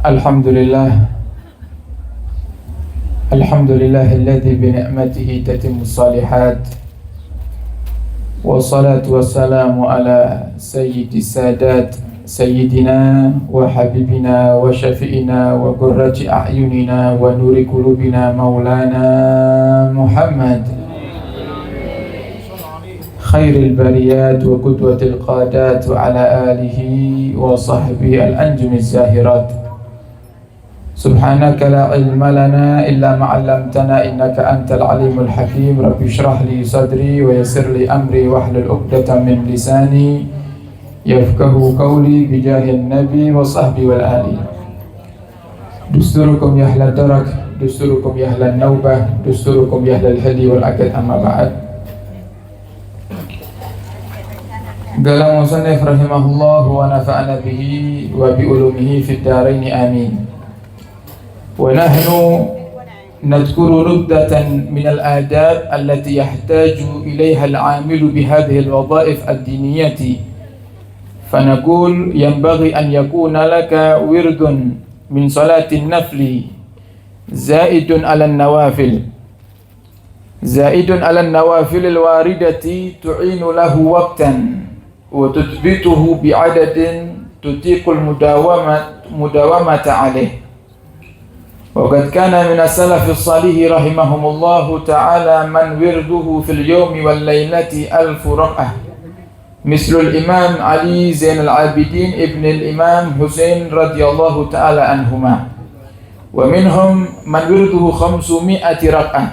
Alhamdulillah. Alhamdulillahilladzi bi ni'matihi tatimmus shalihat. Wassalatu wassalamu ala sayyidis sadat sayyidina wa habibina wa syafi'ina wa qurrati a'yunina wa nuri qulubina maulana Muhammad khairil bariyat wa qudwatil qadat wa ala alihi wa sahbihi al-anjumiz zahirat. Subhanaka la ilma lana illa ma 'allamtana innaka antal alimul hakim. Rabbi shrah li sadri wa yassir li amri wahlul 'uqdatam min lisani yafqahu qawli bi jahin nabi wa sahbi wal ali. Dusturukum ya ahlad darak, dusturukum ya ahlan naubah, dusturukum ya ahlal hadi wal aqd, amma ba'd. Qala musannif rahimahullah wa nafa'ana bihi wa bi ulumihi fid darain amin. ونحن نذكر نبذة من الآداب التي يحتاج إليها العامل بهذه الوظائف الدينية، فنقول ينبغي أن يكون لك ورد من صلاة النفل زائد على النوافل الواردة تعين له وقتا وتثبته بعدد تطيق المداومة عليه. وقد كان من السلف الصالح رحمهم الله تعالى من ورده في اليوم والليلة 1000 ركعة، مثل الإمام علي زين العابدين ابن الإمام حسين رضي الله تعالى عنهما، ومنهم من ورده 500 ركعة،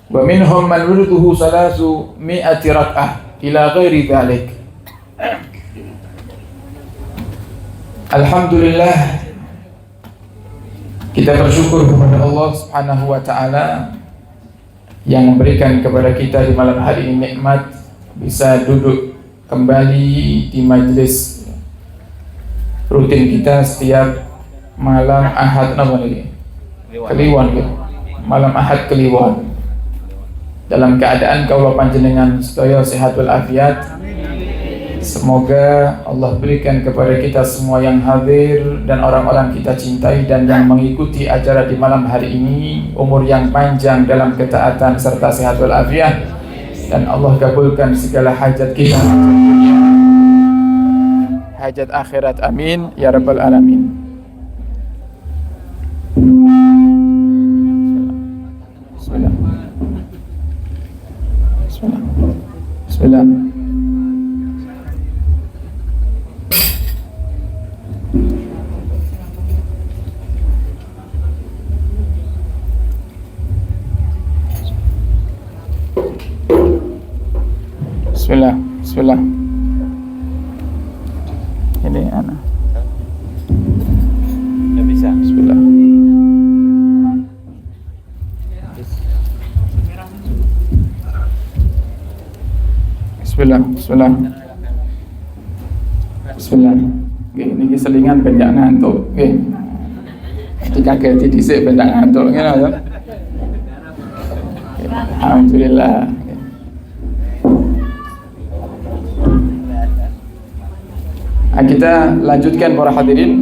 ومنهم من ورده 300 ركعة إلى غير ذلك. Alhamdulillah, kita bersyukur kepada Allah Subhanahu wa taala yang memberikan kepada kita di malam hari ini nikmat bisa duduk kembali di majelis rutin kita setiap malam Ahad Kliwon, malam Ahad Kliwon, dalam keadaan kaula panjenengan sedaya sehat wal afiat. Semoga Allah berikan kepada kita semua yang hadir dan orang-orang kita cintai dan yang mengikuti acara di malam hari ini umur yang panjang dalam ketaatan serta sehat walafiat, dan Allah kabulkan segala hajat kita, hajat akhirat, amin ya rabbal alamin. Bismillah. Bismillah. Bismillah. Bismillah. Ini ana. Enggak bisa. Bismillah. Bismillah. Bismillah. Bismillah. Oke, niki selingan pendak ngantuk. Oke. Dikageti dhisik pendak ngantuk ngene ya. Alhamdulillah. Kita lanjutkan para hadirin.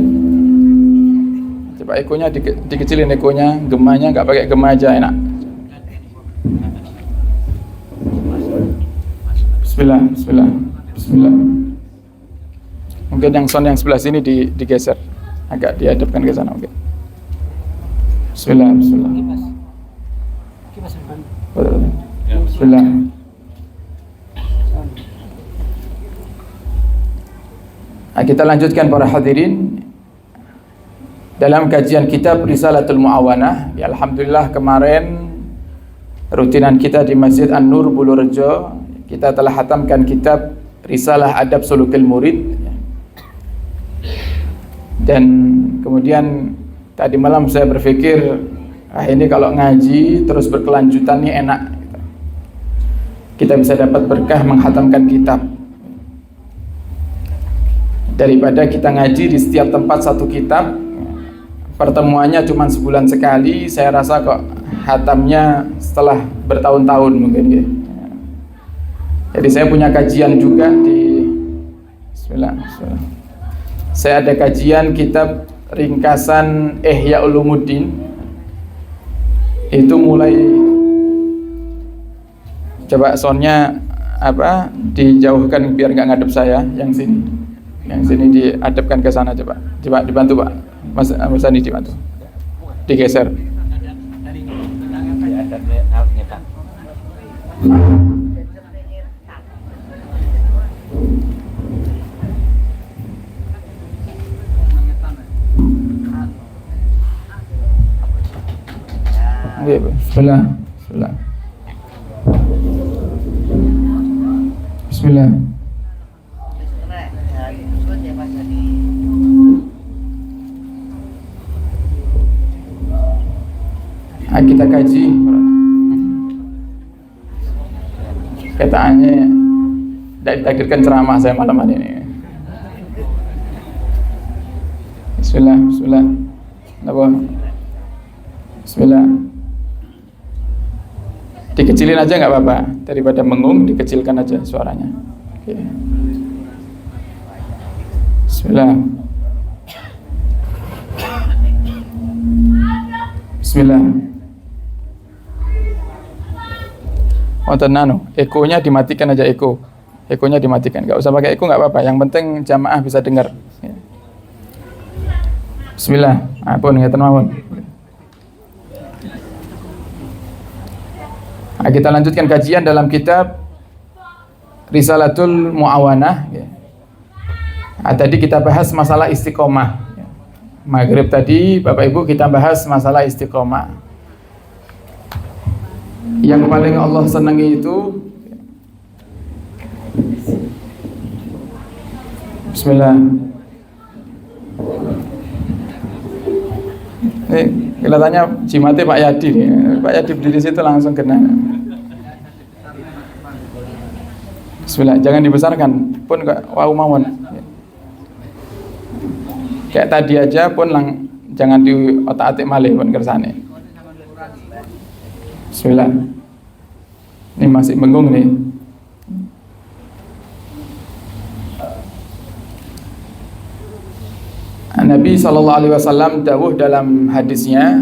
Coba ekonya dikecilin, ekonya, gemanya enggak pakai gema aja enak. Bismillah, bismillah, bismillah. Mungkin yang sound yang sebelah sini digeser, agak dihadapkan ke sana, oke. Bismillah, bismillah. Bismillah. Nah, kita lanjutkan para hadirin dalam kajian kitab Risalatul Mu'awanah. Ya, alhamdulillah kemarin rutinan kita di Masjid An-Nur Bulurejo kita telah hatamkan kitab Risalah Adab Sulukil Murid. Dan kemudian tadi malam saya berpikir, ini kalau ngaji terus berkelanjutan ini enak. Kita bisa dapat berkah menghatamkan kitab. Daripada kita ngaji di setiap tempat satu kitab, pertemuannya cuma sebulan sekali, saya rasa kok hatamnya setelah bertahun-tahun mungkin ya. Jadi saya punya kajian juga di Bismillah. Saya ada kajian kitab ringkasan Ihya Ulumuddin itu mulai, coba soundnya apa dijauhkan biar nggak ngadep saya, yang sini dihadapkan ke sana, coba dibantu Pak Mas Sani, dibantu digeser. Bismillah. Kita kaji kataannya tidak ditakdirkan ceramah saya malam hari ini. Bismillah. Dikecilin aja nggak apa-apa, daripada mengung dikecilkan aja suaranya. Oke. Bismillah. Ekonya dimatikan aja, ekonya dimatikan, nggak usah pakai eko, nggak apa-apa, yang penting jamaah bisa dengar. Bismillah. Ampun ngeten mawon. Nah, kita lanjutkan kajian dalam kitab Risalatul Mu'awanah. Nah, tadi kita bahas masalah istiqomah. Maghrib tadi Bapak Ibu kita bahas masalah istiqomah. Yang paling Allah senangi itu, Bismillah. Kelihatannya jimatnya Pak Yadi nih. Pak Yadi berdiri situ langsung kena. Bismillah, jangan dibesarkan pun wau mawon. Kayak tadi aja pun jangan di otak-atik malih pun kersane. Bismillah. Ini masih bengong nih. Nabi SAW dawuh dalam hadisnya,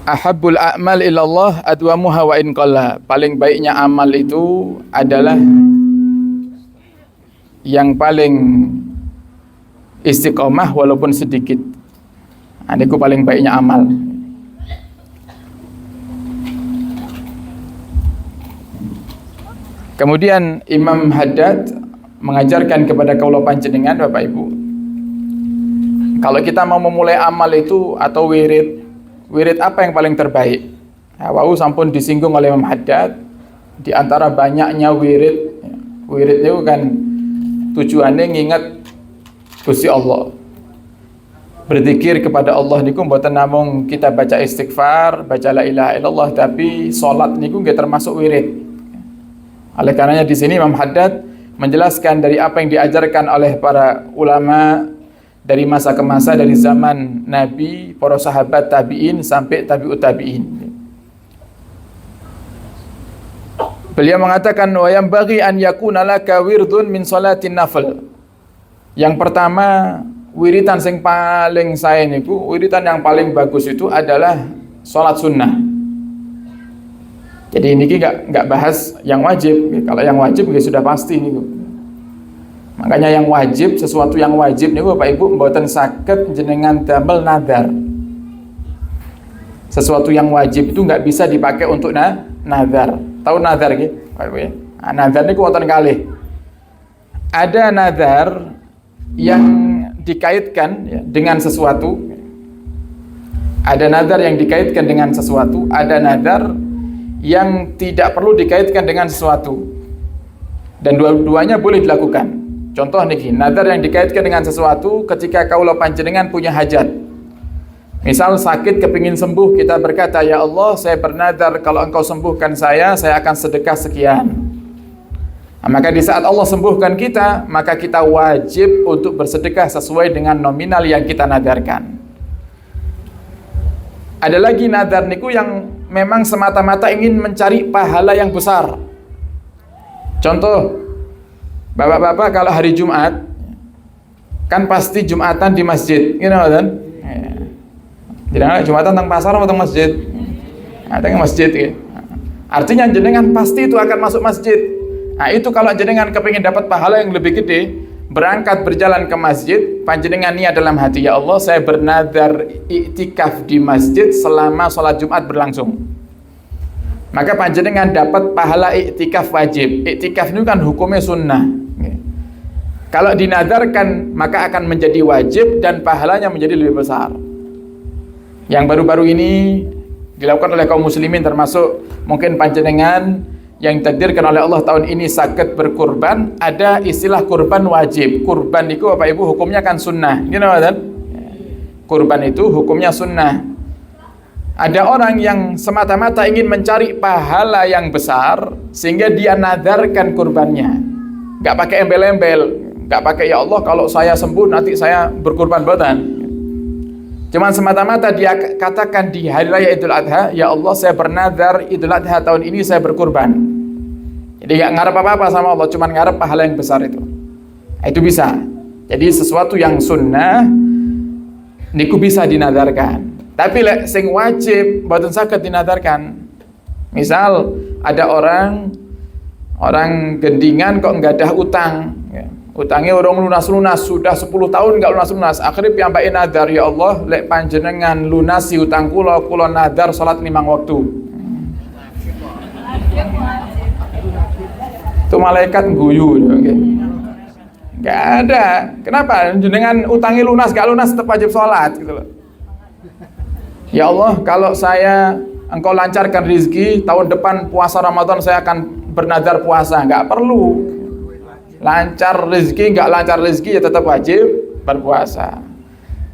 ahabbul a'mal ilallah adwamuha wa in qalla. Paling baiknya amal itu adalah yang paling istiqomah walaupun sedikit. Itu paling baiknya amal. Kemudian Imam Haddad mengajarkan kepada kaula panjenengan Bapak Ibu, kalau kita mau memulai amal itu atau wirid apa yang paling terbaik? Wau sampun disinggung oleh Imam Haddad, di antara banyaknya wirid itu kan tujuannya ngingat Gusti Allah. Berzikir kepada Allah niku mboten namung kita baca istighfar, baca la ilaha illallah, tapi salat niku nggih termasuk wirid. Oleh karenanya di sini Imam Haddad menjelaskan dari apa yang diajarkan oleh para ulama dari masa ke masa, dari zaman Nabi, para sahabat tabi'in sampai tabi'ut tabi'in. Beliau mengatakan wa yambaghi an yakuna laka wirdun min salatin nafl. Yang pertama, wiritan sing paling sae niku, wiritan yang paling bagus itu adalah salat sunnah. Jadi ini nggak bahas yang wajib. Kalau yang wajib sudah pasti nih. Makanya yang wajib, sesuatu yang wajib nih Bapak Ibu mboten saged jenengan damel nadar. Sesuatu yang wajib itu nggak bisa dipakai untuk nadar. Tahu nadar gitu? Nadar ini wonten kalih. Ada nadar yang dikaitkan dengan sesuatu. Ada nadar yang dikaitkan dengan sesuatu. Ada nadar yang tidak perlu dikaitkan dengan sesuatu, dan dua-duanya boleh dilakukan. Contoh niki, nadar yang dikaitkan dengan sesuatu ketika kaula panjenengan punya hajat. Misal sakit kepingin sembuh, kita berkata, ya Allah saya bernadar kalau engkau sembuhkan saya akan sedekah sekian. Nah, maka di saat Allah sembuhkan kita, maka kita wajib untuk bersedekah sesuai dengan nominal yang kita nadarkan. Ada lagi nadar niku yang memang semata-mata ingin mencari pahala yang besar. Contoh, bapak-bapak kalau hari Jumat kan pasti Jumatan di masjid, you know kan? Jadi Jumatan teng pasar atau teng masjid? Teng masjid gitu. Artinya jenengan pasti itu akan masuk masjid. Nah itu kalau jenengan kepingin dapat pahala yang lebih gede, berangkat berjalan ke masjid, panjenengan niat dalam hati, ya Allah saya bernadar iktikaf di masjid selama sholat Jumat berlangsung. Maka panjenengan dapat pahala iktikaf wajib. Iktikaf itu kan hukumnya sunnah. Kalau dinadarkan maka akan menjadi wajib dan pahalanya menjadi lebih besar. Yang baru-baru ini dilakukan oleh kaum muslimin, termasuk mungkin panjenengan yang ditakdirkan oleh Allah tahun ini sakit berkurban, ada istilah kurban wajib. Kurban itu Bapak Ibu hukumnya kan sunnah, gitu kan? Kurban itu hukumnya sunnah. Ada orang yang semata-mata ingin mencari pahala yang besar sehingga dia nadarkan kurbannya, nggak pakai embel-embel, nggak pakai ya Allah kalau saya sembuh nanti saya berkurban badan. Cuman semata-mata dia katakan di hari raya Idul Adha, ya Allah saya bernadar Idul Adha tahun ini saya berkurban. Jadi nggak ngarep apa-apa sama Allah, cuman ngarep pahala yang besar itu. Nah, itu bisa. Jadi sesuatu yang sunnah niku bisa dinadarkan. Tapi sing wajib mboten saged dinadarkan. Misal ada orang gendingan kok nggak ada utang, ya. Utangnya orang lunas-lunas sudah 10 tahun nggak lunas-lunas. Akhirnya piyambake nadar, ya Allah lek panjenengan lunasi utang kula nadar salat 5 waktu. Itu malaikat guyu, okay. Nggak ada. Kenapa? Jenengan utangi lunas gak lunas tetap wajib sholat gitu loh. Ya Allah, kalau engkau lancarkan rezeki, tahun depan puasa Ramadan saya akan bernadar puasa. Nggak perlu. Lancar rezeki, nggak lancar rezeki ya tetap wajib berpuasa.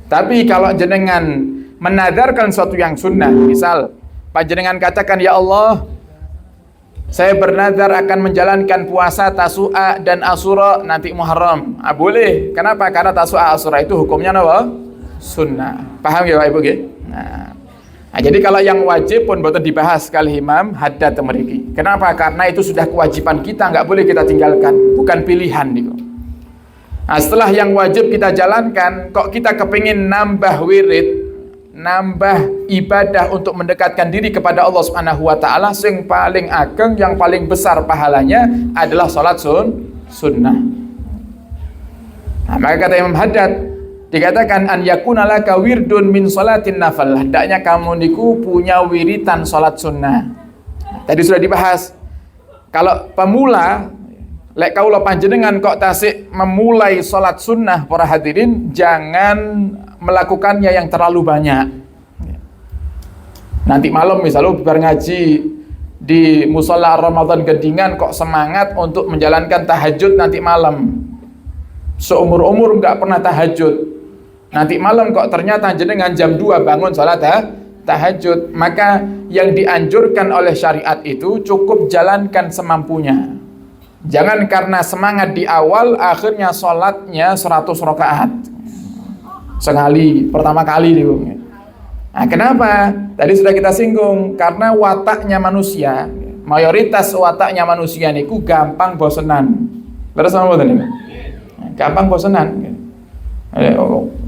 Tapi kalau jenengan menadarkan sesuatu yang sunnah, misal panjenengan katakan, ya Allah saya bernadar akan menjalankan puasa Tasu'a dan Asyura nanti Muharram. Boleh. Kenapa? Karena Tasu'a Asyura itu hukumnya apa? Sunnah. Paham ya Pak Ibu? Nah, jadi kalau yang wajib pun boten dibahas kali Imam haddad mriki. Kenapa? Karena itu sudah kewajiban kita, nggak boleh kita tinggalkan, bukan pilihan niku. Nah, setelah yang wajib kita jalankan, kok kita kepingin nambah wirid, nambah ibadah untuk mendekatkan diri kepada Allah Subhanahu wa taala, yang paling ageng, yang paling besar pahalanya adalah salat sunnah. Nah, maka kata Imam Haddad dikatakan an yakuna laka wirdun min salatin nafal. Hendaknya kamu niku punya wiritan salat sunnah. Tadi sudah dibahas. Kalau pemula, lek kaula panjenengan kok tasik memulai salat sunnah para hadirin, jangan melakukannya yang terlalu banyak. Nanti malam misalnya bar ngaji di musola Ramadan Gendingan kok semangat untuk menjalankan tahajud nanti malam. Seumur-umur nggak pernah tahajud. Nanti malam kok ternyata jenengan jam 2 bangun salat tahajud. Maka yang dianjurkan oleh syariat itu cukup jalankan semampunya. Jangan karena semangat di awal akhirnya salatnya 100 rakaat. Sekali, pertama kali nih. Nah, kenapa? Tadi sudah kita singgung, karena wataknya manusia, mayoritas wataknya manusia niku gampang bosenan. Terus sama betul. Gampang bosenan.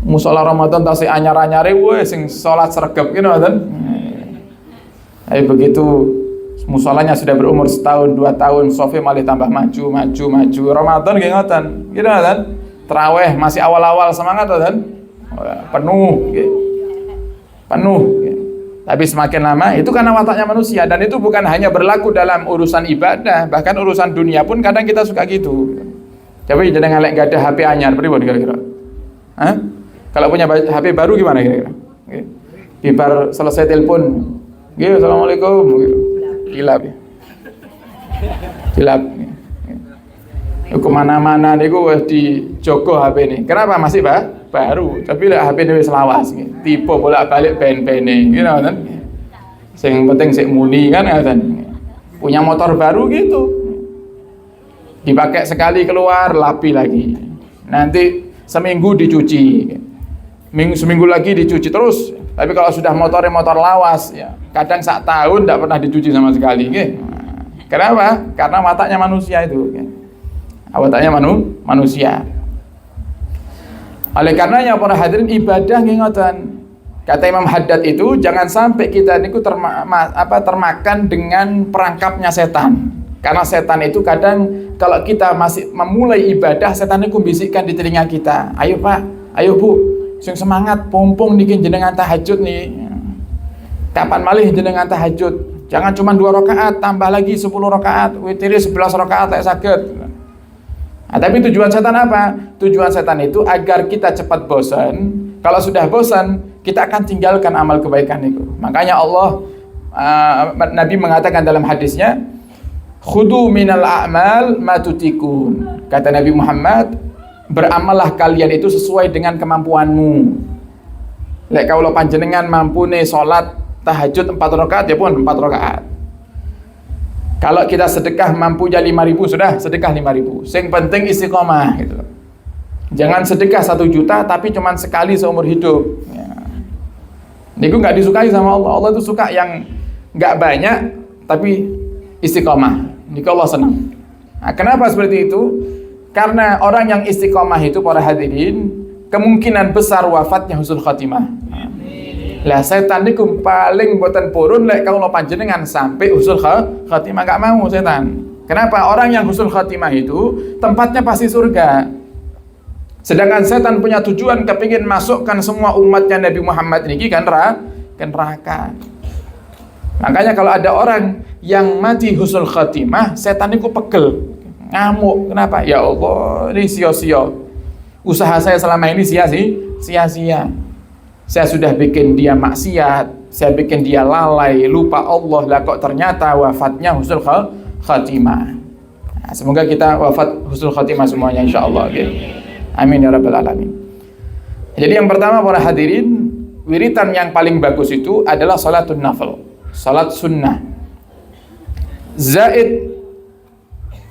Musola Ramadan tasih anyar-anyare weh sing salat sregep gitu kan. Tapi begitu musolanya sudah berumur setahun 2 tahun, sofi malah tambah maju. Ramadan nggih ngoten. Gitu kan. Tarawih masih awal-awal semangat kan. Penuh gitu. Penuh gitu. Tapi semakin lama itu karena wataknya manusia, dan itu bukan hanya berlaku dalam urusan ibadah, bahkan urusan dunia pun kadang kita suka gitu. Tapi jangan lek gak ada HP anyar pripun kira-kira? Hah? Kalau punya HP baru gimana kira-kira? Bibar selesai telepon, gitu, assalamualaikum, gitu. Hilap ya. Hilap. Kemana-mana niku wis dijogo HP ini. Kenapa masih baru? Tapi lek HP ini wis lawas, gitu. Tipe bolak-balik ben-bene, gitu kan? Sing penting sik muni kan, ngoten. Punya motor baru gitu. Dipakai sekali keluar, lapi lagi. Nanti seminggu dicuci. Seminggu lagi dicuci terus. Tapi kalau sudah motor lawas, ya kadang sak tahun tidak pernah dicuci sama sekali. Kenapa? Karena wataknya manusia itu. Wataknya manusia. Oleh karenanya para hadirin, ibadah nggih ngoten. Kata Imam Haddad itu, jangan sampai kita niku termakan dengan perangkapnya setan. Karena setan itu kadang kalau kita masih memulai ibadah, setan itu bisikkan di telinga kita, ayo Pak, ayo Bu, sing semangat, pompong niki jenengan tahajud nih. Kapan malih jenengan tahajud? Jangan cuma 2 rakaat, tambah lagi 10 rakaat, witiri 11 rakaat tak sakit. Nah, tapi tujuan setan apa? Tujuan setan itu agar kita cepat bosan. Kalau sudah bosan, kita akan tinggalkan amal kebaikan itu. Makanya Allah, Nabi mengatakan dalam hadisnya, khudu minal a'mal matutikun. Kata Nabi Muhammad, beramallah kalian itu sesuai dengan kemampuanmu. Lek kalau panjenengan mampu nih sholat tahajud 4 rakaat, ya pun 4 rakaat. Kalau kita sedekah mampu ya 5.000, sudah sedekah 5.000. Yang penting istiqomah gitu. Jangan sedekah 1 juta tapi cuman sekali seumur hidup. Ya. Niku nggak disukai sama Allah. Allah itu suka yang nggak banyak tapi istiqomah. Niku Allah senang. Nah, kenapa seperti itu? Karena orang yang istiqomah itu para hadirin kemungkinan besar wafatnya husnul khatimah. Lah setan niku paling boten purun lek kalau panjenengan sampai husnul khatimah, gak mau setan. Kenapa? Orang yang husnul khatimah itu tempatnya pasti surga. Sedangkan setan punya tujuan kepingin masukkan semua umatnya Nabi Muhammad niki kan neraka. Makanya kalau ada orang yang mati husnul khatimah, setan niku pegel, ngamuk. Kenapa? Ya Allah, ini sia-sia. Usaha saya selama ini sia-sia. Saya sudah bikin dia maksiat, saya bikin dia lalai, lupa Allah, lah kok ternyata wafatnya husnul khatimah. Nah, semoga kita wafat husnul khatimah semuanya insyaallah. Okay. Amin ya rabbal alamin. Jadi yang pertama para hadirin, wiritan yang paling bagus itu adalah salatun nafil, salat sunnah. Zaid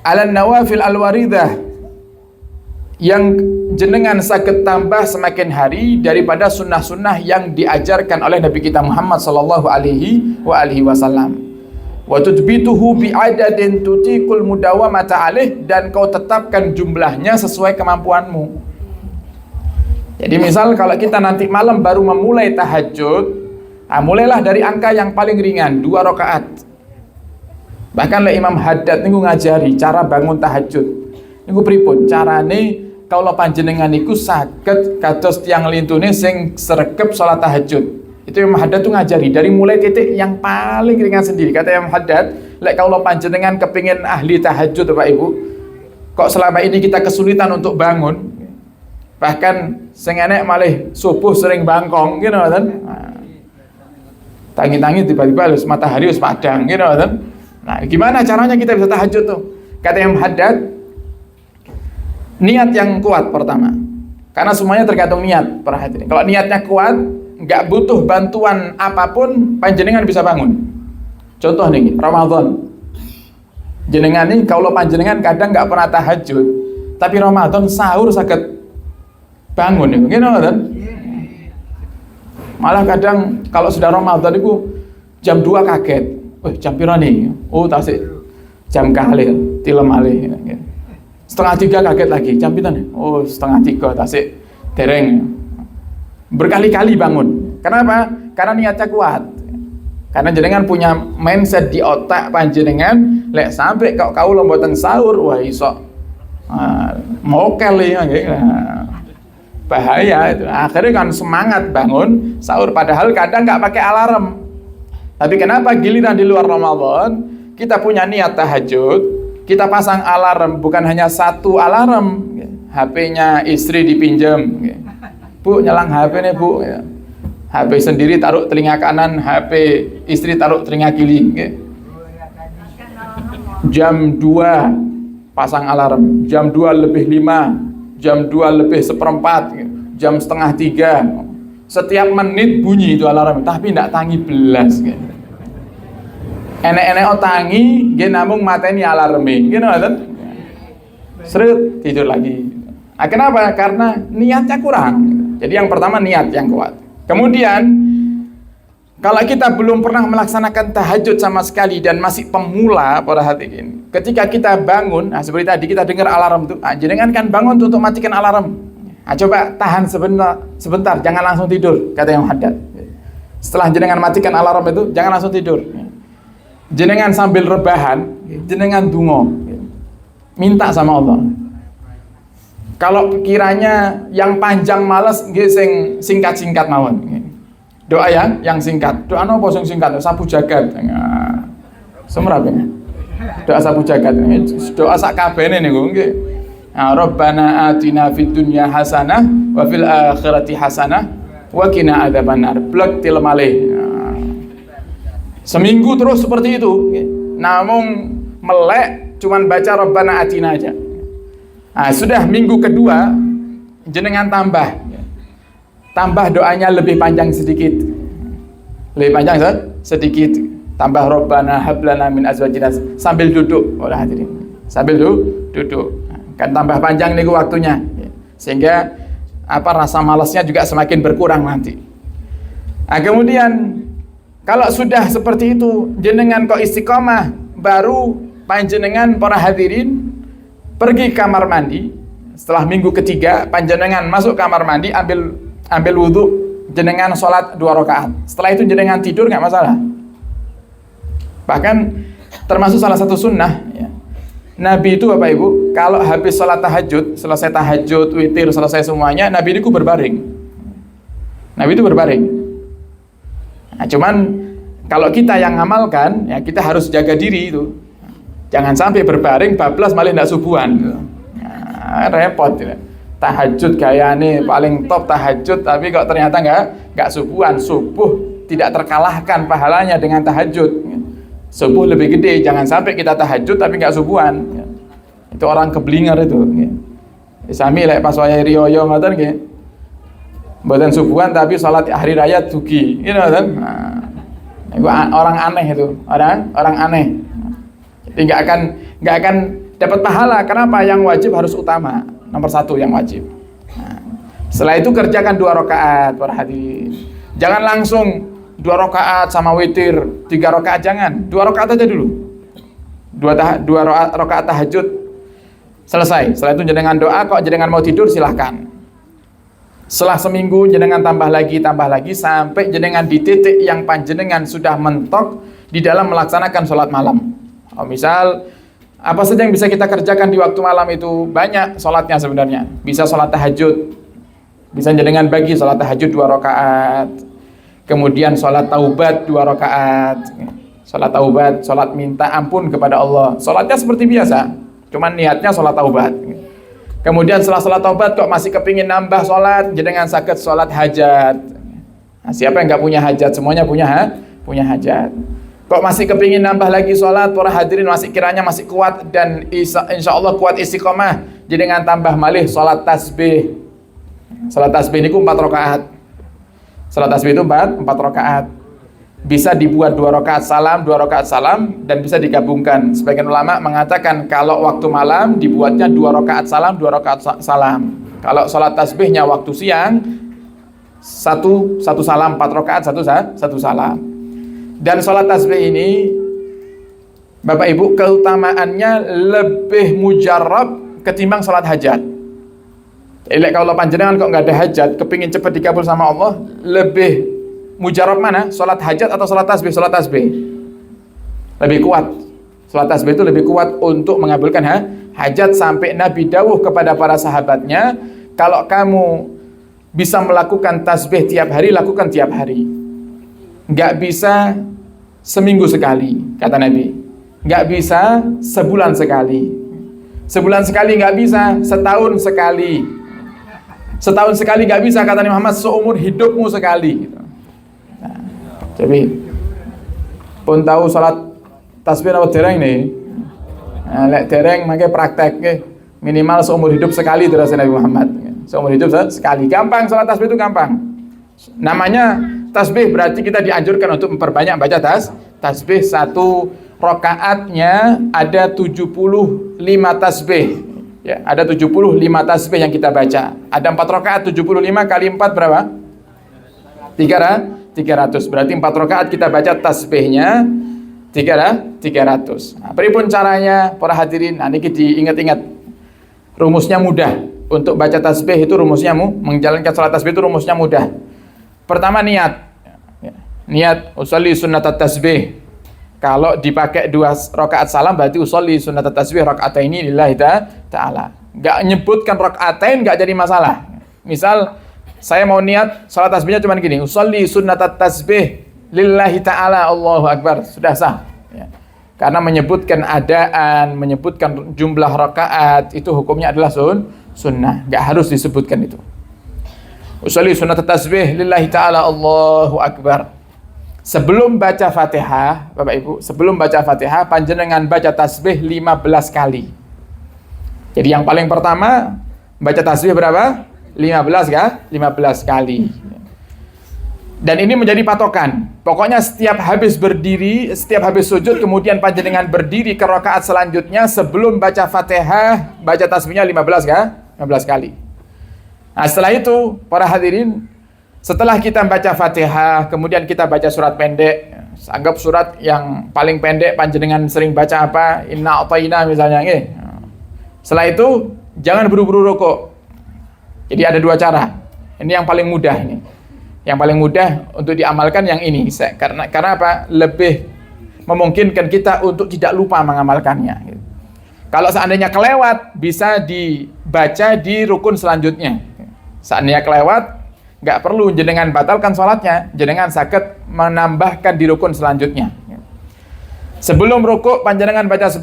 ala nawafil al-waridah, yang jenengan sakit tambah semakin hari daripada sunnah-sunnah yang diajarkan oleh Nabi kita Muhammad sallallahu alaihi wasallam. Wa tudbituhu bi adadin tutiqul mudawamata alaih, dan kau tetapkan jumlahnya sesuai kemampuanmu. Jadi misal kalau kita nanti malam baru memulai tahajud, mulailah dari angka yang paling ringan, 2 rakaat. Bahkan Imam Haddad niku ngajari cara bangun tahajud. Niku pripun carane kalau panjenengan niku saged kados tiyang lintune sing sregep salat tahajud. Itu Imam Haddad tuh ngajari dari mulai titik yang paling ringan sendiri. Kata Imam Haddad, lek kalau panjenengan kepingin ahli tahajud Bapak Ibu, kok selama ini kita kesulitan untuk bangun, bahkan sing enek malih subuh sering bangkong gitu kan. Tangi-tangi tiba-tiba harus matahari harus padang gitu kan. Nah, gimana caranya kita bisa tahajud tuh? Kata Imam Haddad, niat yang kuat pertama, karena semuanya tergantung niat. Perhatian, kalau niatnya kuat, nggak butuh bantuan apapun, panjenengan bisa bangun. Contoh nih, Ramadan. Jenengan nih, kalau panjenengan kadang nggak pernah tahajud, tapi Ramadan sahur sakit bangun nih, gini kan? Malah kadang kalau sudah Ramadan itu jam 2 kaget, jam piro nih? Oh tasik jam kali, tilem alih. Setengah 3 kaget lagi, jam pinten? Oh, setengah 3 tasik dereng. Berkali-kali bangun. Kenapa? Karena niatnya kuat. Karena jenengan punya mindset di otak panjenengan, lek sampai kau mboten sahur, wah iso mokel ya, bahaya itu. Akhirnya kan semangat bangun sahur, padahal kadang nggak pakai alarm. Tapi kenapa giliran di luar Ramadan kita punya niat tahajud, kita pasang alarm, bukan hanya 1 alarm, HP-nya istri dipinjam, Bu nyelang HP nih Bu, HP sendiri taruh telinga kanan, HP istri taruh telinga kiri. Jam 2 pasang alarm, jam 2:05, jam 2:01, jam 2:30. Setiap menit bunyi itu alarm, tapi tidak tangi belas. Enek-enek tangi, dia namung mateni alarme, gitu kan? Seret tidur lagi. Nah, kenapa? Karena niatnya kurang. Jadi yang pertama niat yang kuat. Kemudian kalau kita belum pernah melaksanakan tahajud sama sekali dan masih pemula pada hadirin, ketika kita bangun, seperti tadi kita dengar alarm tuh, jenengan kan bangun tuh untuk matikan alarm. Nah, coba tahan sebentar, jangan langsung tidur, kata Imam Haddad. Setelah jenengan matikan alarm itu, jangan langsung tidur. Jenengan sambil rebahan, jenengan dungo, minta sama Allah. Kalau kiranya yang panjang males, nggih singkat-singkat mawon. Doa yang singkat. Doa nopo sing singkat? Sapu jagat. Semrap ya. Doa sapu jagat. Doa sak kabehne niku nggih. Rabbana atina fid dunya hasanah wa fil akhirati hasanah wa qina adzabannar. Blek tilmalih. Seminggu terus seperti itu. Namun melek cuman baca Rabbana atina aja. Nah, sudah minggu kedua jenengan tambah doanya lebih panjang sedikit, tambah Rabbana hablana min azwajina sambil duduk, hadirin, sambil duduk kan tambah panjang nih waktunya, sehingga rasa malasnya juga semakin berkurang nanti. Nah, kemudian kalau sudah seperti itu jenengan kok istiqomah, baru panjenengan para hadirin pergi kamar mandi. Setelah minggu ketiga panjenengan masuk kamar mandi, ambil wudhu, jenengan sholat 2 rakaat. Setelah itu jenengan tidur nggak masalah. Bahkan termasuk salah satu sunnah ya. Nabi itu Bapak Ibu kalau habis sholat tahajud, selesai tahajud, witir, selesai semuanya, Nabi itu berbaring. Nah, cuman kalau kita yang ngamalkan ya, kita harus jaga diri itu. Jangan sampai berbaring bablas malah tidak subuhan. Nah, repot ya. Tahajud gayane paling top tahajud, tapi kok ternyata nggak subuhan. Subuh tidak terkalahkan pahalanya dengan tahajud. Subuh lebih gede. Jangan sampai kita tahajud tapi nggak subuhan. Itu orang keblinger itu. Sami lek pas wayah riyo ngoten nggih. Mboten subuhan tapi salat hari raya dugi. Gitu kan. Nah, itu orang aneh itu. Orang aneh. Jadi nggak akan dapat pahala. Kenapa? Yang wajib harus utama. Nomor 1 yang wajib. Nah, setelah itu kerjakan 2 rakaat para hadirin. Jangan langsung 2 rakaat sama witir, 3 rakaat jangan. 2 rakaat aja dulu. 2 rakaat tahajud selesai. Setelah itu jenengan doa, kok jenengan mau tidur silahkan. Setelah seminggu jenengan tambah lagi sampai jenengan di titik yang panjenengan sudah mentok di dalam melaksanakan sholat malam. Misal apa saja yang bisa kita kerjakan di waktu malam itu banyak sholatnya sebenarnya. Bisa sholat tahajud, bisa jenengan bagi sholat tahajud 2 rakaat, kemudian sholat taubat 2 rakaat, sholat taubat, sholat minta ampun kepada Allah. Sholatnya seperti biasa, cuman niatnya sholat taubat. Kemudian setelah sholat taubat kok masih kepingin nambah sholat, jenengan sakit sholat hajat. Nah, siapa yang nggak punya hajat? Semuanya punya hajat. Kok masih kepingin nambah lagi sholat, para hadirin masih kiranya masih kuat dan insya Allah kuat istiqomah, jenengan tambah malih sholat tasbih. Sholat tasbih ini 4 rakaat. Sholat tasbih itu 4 rakaat. Bisa dibuat 2 rakaat salam, dan bisa digabungkan. Sebagian ulama mengatakan kalau waktu malam dibuatnya 2 rakaat salam, 2 rakaat salam. Kalau sholat tasbihnya waktu siang, satu salam, 4 rakaat, satu salam. Dan sholat tasbih ini Bapak Ibu keutamaannya lebih mujarab ketimbang sholat hajat. Jadi kalau panjenengan kok nggak ada hajat, kepingin cepat dikabul sama Allah, lebih mujarab mana? Sholat hajat atau sholat tasbih? Sholat tasbih lebih kuat. Sholat tasbih itu lebih kuat untuk mengabulkan hajat, sampai Nabi dawuh kepada para sahabatnya, kalau kamu bisa melakukan tasbih tiap hari, lakukan tiap hari. Nggak bisa seminggu sekali, kata Nabi. Nggak bisa sebulan sekali. Sebulan sekali nggak bisa, setahun sekali. Setahun sekali nggak bisa, kata Nabi Muhammad, seumur hidupmu sekali. Nah, jadi pun tahu salat tasbih apa dereng nih. Nah, lek dereng mangke praktek minimal seumur hidup sekali terus Nabi Muhammad. Seumur hidup sekali. Gampang salat tasbih itu gampang. Namanya tasbih berarti kita dianjurkan untuk memperbanyak baca tasbih. 1 rakaatnya ada 75 tasbih. Ya, ada 75 tasbih yang kita baca. Ada 4 rakaat, 75 kali 4 berapa? 300. Berarti 4 rakaat kita baca tasbihnya 300. Nah, pripun caranya para hadirin? Nah, ini diingat-ingat. Rumusnya mudah. untuk baca tasbih itu rumusnya menjalankan salat tasbih itu rumusnya mudah. Pertama niat. Niat usolli sunnat tasbih. Kalau dipakai 2 rakaat salam berarti usolli sunnat tasbih raka'ataini lillahi ta'ala. Enggak nyebutkan raka'atain enggak jadi masalah. Misal saya mau niat salat tasbihnya cuma gini, usolli sunnat tasbih lillahi ta'ala Allahu akbar, sudah sah. Ya. Karena menyebutkan adaan, menyebutkan jumlah rakaat itu hukumnya adalah sunnah, enggak harus disebutkan itu. Usolli sunnat tasbih lillahi ta'ala Allahu akbar. Sebelum baca Fatihah, Bapak Ibu, sebelum baca Fatihah, panjenengan baca tasbih 15 kali. Jadi yang paling pertama, baca tasbih berapa? 15 ya? 15 kali. Dan ini menjadi patokan. Pokoknya setiap habis berdiri, setiap habis sujud, kemudian panjenengan berdiri ke rakaat selanjutnya, sebelum baca Fatihah, baca tasbihnya 15 ya? 15 kali. Nah setelah itu, para hadirin, setelah kita baca Fatihah, kemudian kita baca surat pendek. Anggap surat yang paling pendek panjenengan sering baca apa? Inna a'tayna misalnya. Setelah itu jangan buru-buru rukuk. Jadi ada 2 cara. Ini yang paling mudah ini. Yang paling mudah untuk diamalkan yang ini. Karena apa? Lebih memungkinkan kita untuk tidak lupa mengamalkannya. Kalau seandainya kelewat, bisa dibaca di rukun selanjutnya. Seandainya kelewat, nggak perlu jenengan batalkan sholatnya, jenengan sakit menambahkan di rukun selanjutnya. Sebelum rukuk panjenengan baca 10.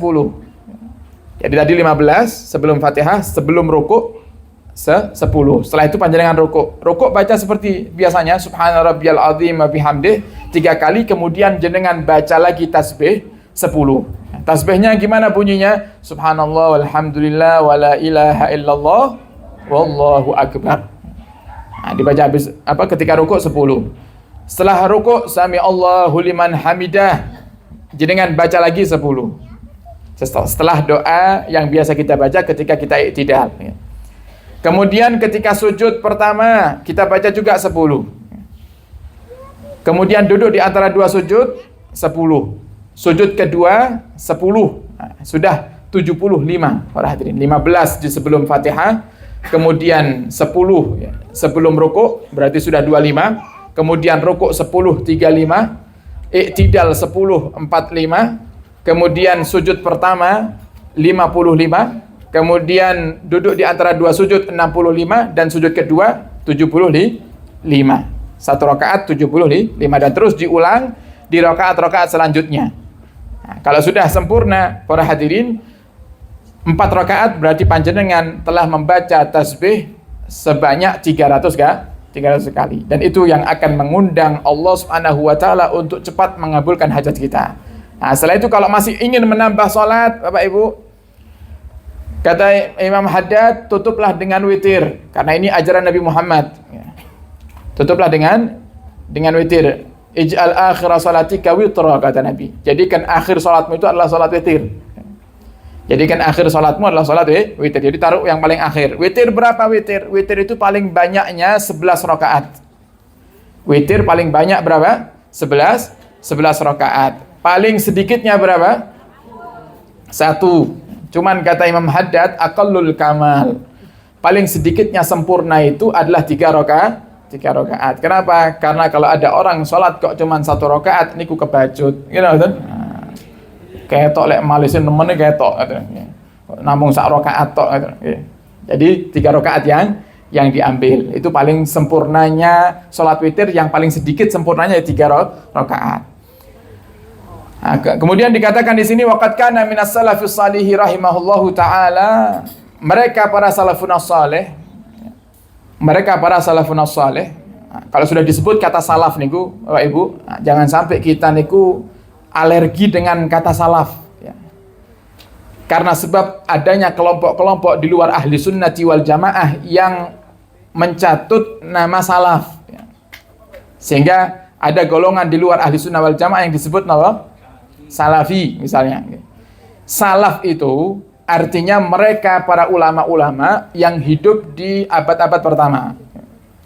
Jadi tadi 15 sebelum Fatihah, sebelum rukuk 10. Setelah itu panjenengan rukuk. Rukuk baca seperti biasanya, subhana rabbiyal azim wa bihamdih 3 kali, kemudian jenengan baca lagi tasbih 10. Tasbihnya gimana bunyinya? Subhanallah walhamdulillah wala ilaha illallah wallahu akbar. Nah, dibaca habis ketika rukuk 10. Setelah rukuk sami Allahu liman hamidah, jenengan baca lagi 10. Setelah doa yang biasa kita baca ketika kita i'tidal. Kemudian ketika sujud pertama kita baca juga 10. Kemudian duduk di antara 2 sujud 10. Sujud kedua 10. Nah, sudah 75 para hadirin. 15 di sebelum Fatihah. Kemudian 10 ya, sebelum rukuk berarti sudah 25. Kemudian rukuk 10 35, i'tidal 10 45, kemudian sujud pertama 55, kemudian duduk di antara 2 sujud 65, dan sujud kedua 75. 1 rakaat 75, dan terus diulang di rakaat-rakaat selanjutnya. Nah, kalau sudah sempurna para hadirin 4 rakaat berarti panjenengan telah membaca tasbih sebanyak 300 kali. Dan itu yang akan mengundang Allah Subhanahu wa taala untuk cepat mengabulkan hajat kita. Nah, setelah itu kalau masih ingin menambah salat, Bapak Ibu, kata Imam Haddad, tutuplah dengan witir, karena ini ajaran Nabi Muhammad. Tutuplah dengan witir. Ij'al akhira salatika witra, kata Nabi. Jadikan akhir salatmu itu adalah salat witir. Jadikan akhir salatmu adalah salat witir. Jadi taruh yang paling akhir. Witir berapa witir? Witir itu paling banyaknya 11 rakaat. Witir paling banyak berapa? 11 rakaat. Paling sedikitnya berapa? 1. Cuman kata Imam Haddad, aqallul kamal. Paling sedikitnya sempurna itu adalah 3 rakaat. Kenapa? Karena kalau ada orang salat kok cuman 1 rakaat niku kebacut. Gitu kan? Ketok lek malisin nemene ketok namung sak rakaat tok gitu. Jadi 3 rakaat yang diambil itu paling sempurnanya salat witir, yang paling sedikit sempurnanya 3 rakaat. Nah, kemudian dikatakan di sini waqad kana minas salafis salihi rahimahullahu taala, mereka para salafun saleh. Kalau sudah disebut kata salaf niku Bapak Ibu, jangan sampai kita niku alergi dengan kata salaf ya. Karena sebab adanya kelompok-kelompok di luar ahli sunnati wal jamaah yang mencatut nama salaf ya. Sehingga ada golongan di luar ahli sunnah wal jamaah yang disebut nama salafi misalnya. Salaf itu artinya mereka para ulama-ulama yang hidup di abad-abad pertama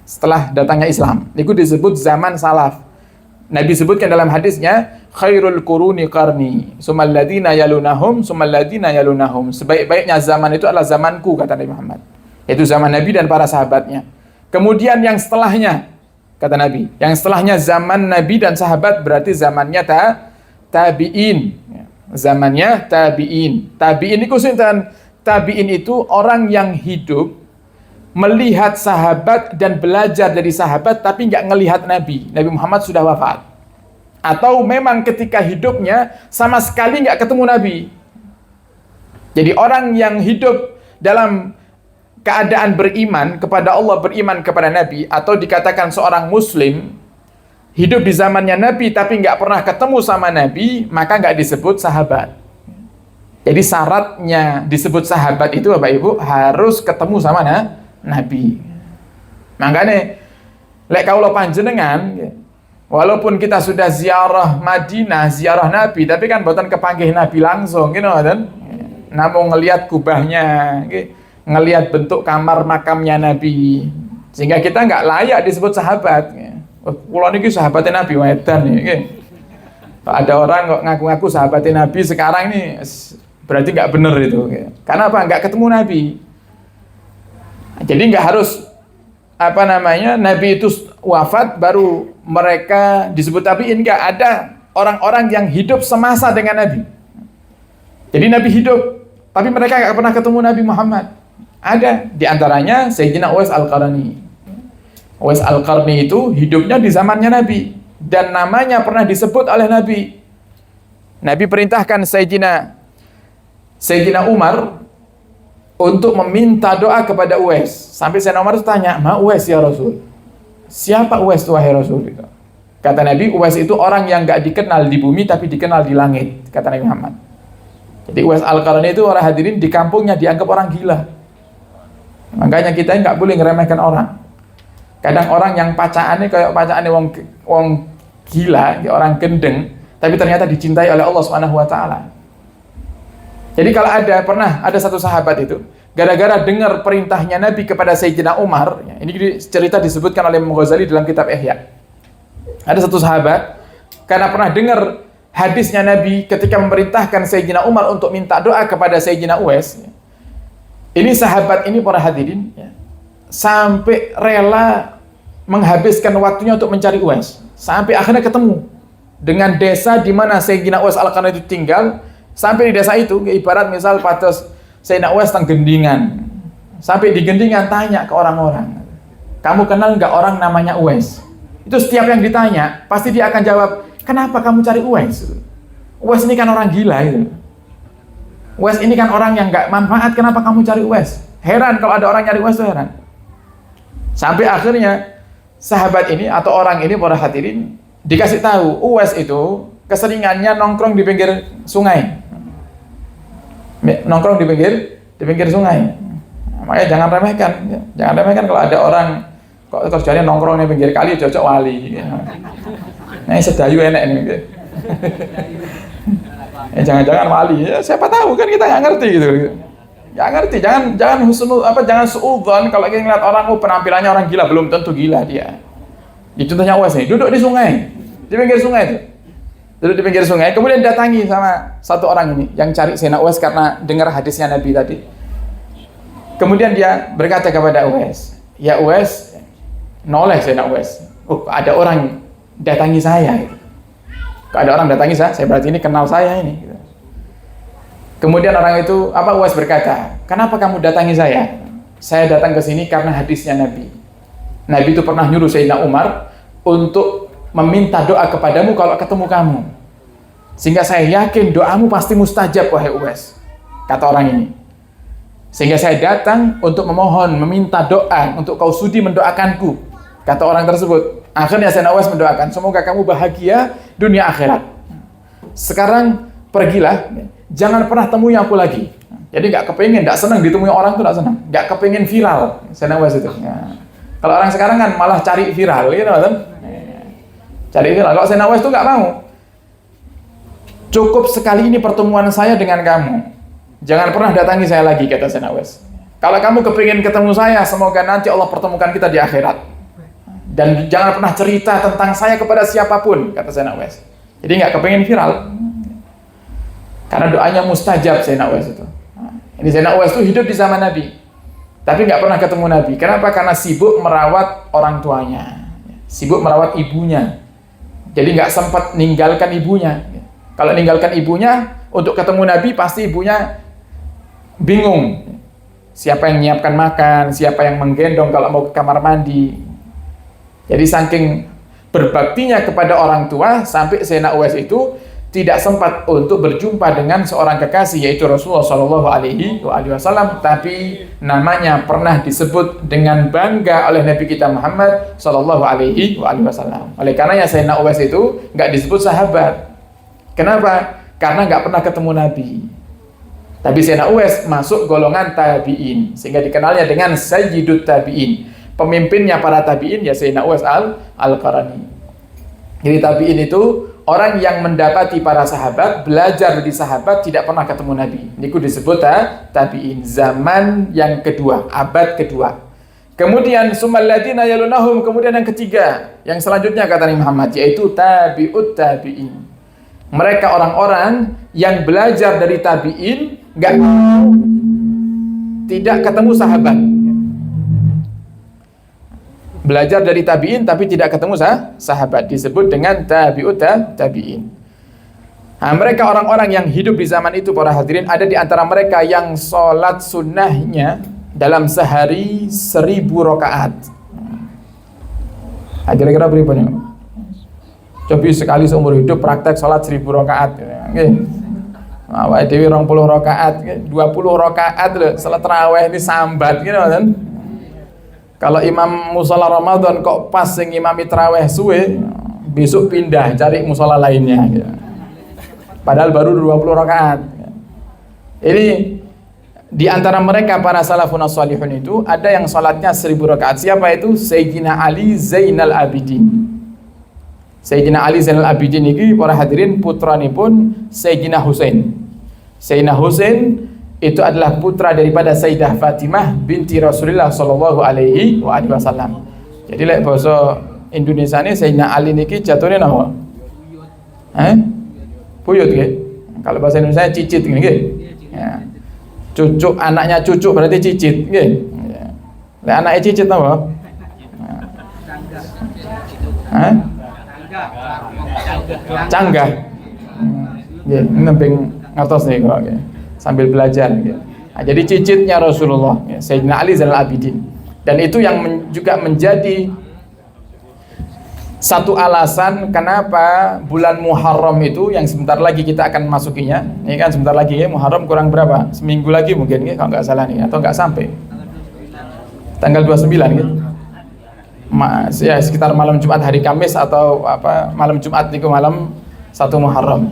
setelah datangnya Islam. Itu disebut zaman salaf. Nabi sebutkan dalam hadisnya, khairul quruni qarni, summal ladzina yalunahum, summal ladzina yalunahum. Sebaik-baiknya zaman itu adalah zamanku, kata Nabi Muhammad. Itu zaman Nabi dan para sahabatnya. Kemudian yang setelahnya, kata Nabi, yang setelahnya zaman Nabi dan sahabat berarti zamannya tabi'in. Zamannya tabi'in. Tabi'in itu sinten? Tabi'in itu orang yang hidup melihat sahabat dan belajar dari sahabat tapi nggak ngelihat Nabi. Nabi Muhammad sudah wafat. Atau memang ketika hidupnya sama sekali nggak ketemu Nabi. Jadi orang yang hidup dalam keadaan beriman kepada Allah, beriman kepada Nabi, atau dikatakan seorang muslim hidup di zamannya Nabi tapi nggak pernah ketemu sama Nabi, maka nggak disebut sahabat. Jadi syaratnya disebut sahabat itu Bapak Ibu harus ketemu sama Nabi. Makanya lek kaula panjenengan walaupun kita sudah ziarah Madinah, ziarah Nabi, tapi kan boten kepanggih Nabi langsung gitu kan. Namun ngelihat kubahnya, ngelihat bentuk kamar makamnya Nabi, sehingga kita nggak layak disebut sahabat. Kula niki sahabatnya Nabi wedan nih. Ada orang kok ngaku-ngaku sahabatnya Nabi sekarang ini berarti nggak bener itu. Karena apa? Nggak ketemu Nabi. Jadi nggak harus Nabi itu wafat baru mereka disebut tabi'in. Nggak, ada orang-orang yang hidup semasa dengan Nabi. Jadi Nabi hidup, tapi mereka nggak pernah ketemu Nabi Muhammad. Ada, diantaranya Sayyidina Uwais Al-Qarni. Uwais Al-Qarni itu hidupnya di zamannya Nabi. Dan namanya pernah disebut oleh Nabi. Nabi perintahkan Sayyidina Umar untuk meminta doa kepada Uwais. Sampai Sayyidina Umar tanya, "Ma Uwais ya Rasul?" Siapa Uwais itu wahai Rasul? Kata Nabi, Uwais itu orang yang nggak dikenal di bumi tapi dikenal di langit. Kata Nabi Muhammad. Jadi Uwais Al-Qarni itu orang hadirin di kampungnya dianggap orang gila. Makanya kita nggak boleh ngeremehkan orang. Kadang orang yang pacaannya kayak pacaannya wong gila, orang gendeng, tapi ternyata dicintai oleh Allah Subhanahu wa taala. Jadi kalau pernah ada satu sahabat itu gara-gara dengar perintahnya Nabi kepada Sayyidina Umar, ini cerita disebutkan oleh Imam Ghazali dalam kitab Ihya. Ada satu sahabat karena pernah dengar hadisnya Nabi ketika memerintahkan Sayyidina Umar untuk minta doa kepada Sayyidina Uwais. Ini sahabat ini para hadirin sampai rela menghabiskan waktunya untuk mencari Uwais. Sampai akhirnya ketemu dengan desa di mana Sayyidina Uwais Al-Qarni itu tinggal. Sampai di desa itu, ibarat misal patos Sayyidina Uwais teng Gendingan. Sampai di Gendingan tanya ke orang-orang, "Kamu kenal nggak orang namanya Uwais?" Itu setiap yang ditanya, pasti dia akan jawab, "Kenapa kamu cari Uwais? Uwais ini kan orang gila itu. Uwais ini kan orang yang nggak manfaat, kenapa kamu cari Uwais?" Heran kalau ada orang nyari Uwais itu heran. Sampai akhirnya sahabat ini atau orang ini para hadirin dikasih tahu, Uwais itu keseringannya nongkrong di pinggir sungai. Nongkrong di pinggir sungai. Makanya jangan remehkan kalau ada orang kok kerjanya nongkrong di pinggir kali cocok wali. Nah, sedayu enak nih. Jangan-jangan wali. Ya, siapa tahu kan kita nggak ngerti gitu. Nggak ngerti. Jangan suudzon kalau kita ngeliat orang penampilannya orang gila, belum tentu gila dia. Itu contohnya Uwais nih, duduk di sungai, di pinggir sungai itu. Duduk di pinggir sungai, kemudian datangi sama satu orang ini yang cari Sayyidina Uwais karena dengar hadisnya Nabi tadi. Kemudian dia berkata kepada Uwais, "Ya Uwais," noleh Sayyidina Uwais, ada orang datangi saya. Ada orang datangi saya berarti ini kenal saya ini. Kemudian orang itu, Uwais berkata, "Kenapa kamu datangi saya?" "Saya datang ke sini karena hadisnya Nabi. Nabi itu pernah nyuruh Sayyidina Umar untuk meminta doa kepadamu kalau ketemu kamu. Sehingga saya yakin doamu pasti mustajab wahai Uwais," kata orang ini. "Sehingga saya datang untuk memohon, meminta doa untuk kau sudi mendoakanku," kata orang tersebut. Akhirnya Sayyidina Uwais mendoakan, "Semoga kamu bahagia dunia akhirat. Sekarang pergilah, jangan pernah temui aku lagi." Jadi nggak kepingin, nggak senang ditemui orang tuh, nggak senang, nggak kepingin viral Sayyidina Uwais itu. Kalau orang sekarang kan malah cari viral, gitu kan? Cari viral. Kalau Sayyidina Uwais itu nggak mau. "Cukup sekali ini pertemuan saya dengan kamu. Jangan pernah datangi saya lagi," kata Sayyidina Uwais. "Kalau kamu kepingin ketemu saya, semoga nanti Allah pertemukan kita di akhirat. Dan jangan pernah cerita tentang saya kepada siapapun," kata Sayyidina Uwais. Jadi nggak kepingin viral. Karena doanya mustajab Sayyidina Uwais itu. Ini Sayyidina Uwais itu hidup di zaman Nabi. tapi nggak pernah ketemu Nabi. Kenapa? Karena sibuk merawat orang tuanya, sibuk merawat ibunya. Jadi nggak sempat ninggalkan ibunya. Kalau ninggalkan ibunya untuk ketemu Nabi, pasti ibunya bingung. Siapa yang menyiapkan makan, siapa yang menggendong kalau mau ke kamar mandi. Jadi saking berbaktinya kepada orang tua, sampai Sayyidina Uwais itu tidak sempat untuk berjumpa dengan seorang kekasih, yaitu Rasulullah Shallallahu Alaihi Wasallam, tapi namanya pernah disebut dengan bangga oleh Nabi kita Muhammad Shallallahu Alaihi Wasallam. Oleh karenanya Sayyidina Uwais itu nggak disebut sahabat. Kenapa? Karena nggak pernah ketemu Nabi. Tapi Sayyidina Uwais masuk golongan tabi'in, sehingga dikenalnya dengan Sayyidut Tabi'in. Pemimpinnya para tabi'in ya Sayyidina Uwais al-Qarani. Jadi tabi'in itu orang yang mendapati para sahabat, belajar dari sahabat, tidak pernah ketemu Nabi. Ini disebut tabi'in, zaman yang kedua, abad kedua. Kemudian summal ladina yalunahum, kemudian yang ketiga, yang selanjutnya kata Nabi Muhammad, yaitu tabi'ut tabi'in. Mereka orang-orang yang belajar dari tabi'in, tidak ketemu sahabat. Belajar dari tabi'in tapi tidak ketemu sahabat, disebut dengan tabi'ut tabi'in. Nah, mereka orang-orang yang hidup di zaman itu, para hadirin, ada di antara mereka yang sholat sunnahnya dalam sehari 1000 rakaat. Nah, kira-kira berapa? Coba sekali seumur hidup praktek sholat 1000 rakaat. Awake dhewe 20 rakaat, 20 rakaat lho, salat tarawih ini sambat gitu kan. Kalau imam musala Ramadan kok pas sing imami tarawih suwe, besok pindah cari musala lainnya gitu. Padahal baru 20 rakaat. Ini di antara mereka para salafun shalihun itu ada yang salatnya 1000 rakaat. Siapa itu? Sayyidina Ali Zainal Abidin. Sayyidina Ali Zainal Abidin ini para hadirin putranipun Sayyidina Husain. Sayyidina Husain itu adalah putra daripada Sayyidah Fatimah binti Rasulullah sallallahu alaihi wasallam. Jadi lek bahasa Indonesia ini Sayyidina Ali niki jatuhnya napa? Buyut nggih. Kalau bahasa Indonesia cicit nggih. Ya. Cucu, anaknya cucu berarti cicit nggih. Ya. Lek anake cicit napa? Canggah. Nggih, nembing ngatos nih kok nggih. Sambil belajar nggih. Nah, jadi cicitnya Rasulullah, ya, Sayyidina Ali Zainal Abidin. Dan itu yang juga menjadi satu alasan kenapa bulan Muharram itu yang sebentar lagi kita akan masukinya. Ini kan sebentar lagi ya, Muharram kurang berapa? Seminggu lagi mungkin ya, kalau nggak salah nih, atau nggak sampai. Tanggal 29 gitu. Ya sekitar malam Jumat hari Kamis atau apa malam Jumat niku malam 1 Muharram.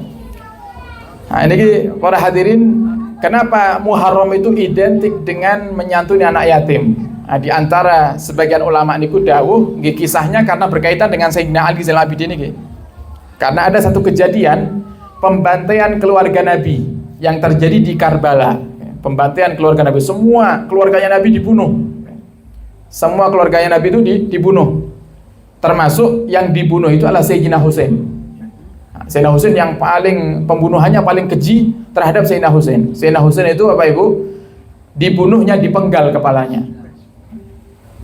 Nah ini para hadirin, kenapa Muharram itu identik dengan menyantuni anak yatim? Nah, di antara sebagian ulama niku dawuh nggih kisahnya karena berkaitan dengan Sayyidina Ali Zainal Abidin niki. Karena ada satu kejadian pembantaian keluarga Nabi yang terjadi di Karbala. Pembantaian keluarga Nabi, semua keluarganya Nabi dibunuh. Semua keluarganya Nabi itu dibunuh. Termasuk yang dibunuh itu adalah Sayyidina Husain. Sayyidina Husain yang paling pembunuhannya paling keji terhadap Sayyidina Husain. Sayyidina Husain itu Bapak Ibu dibunuhnya dipenggal kepalanya.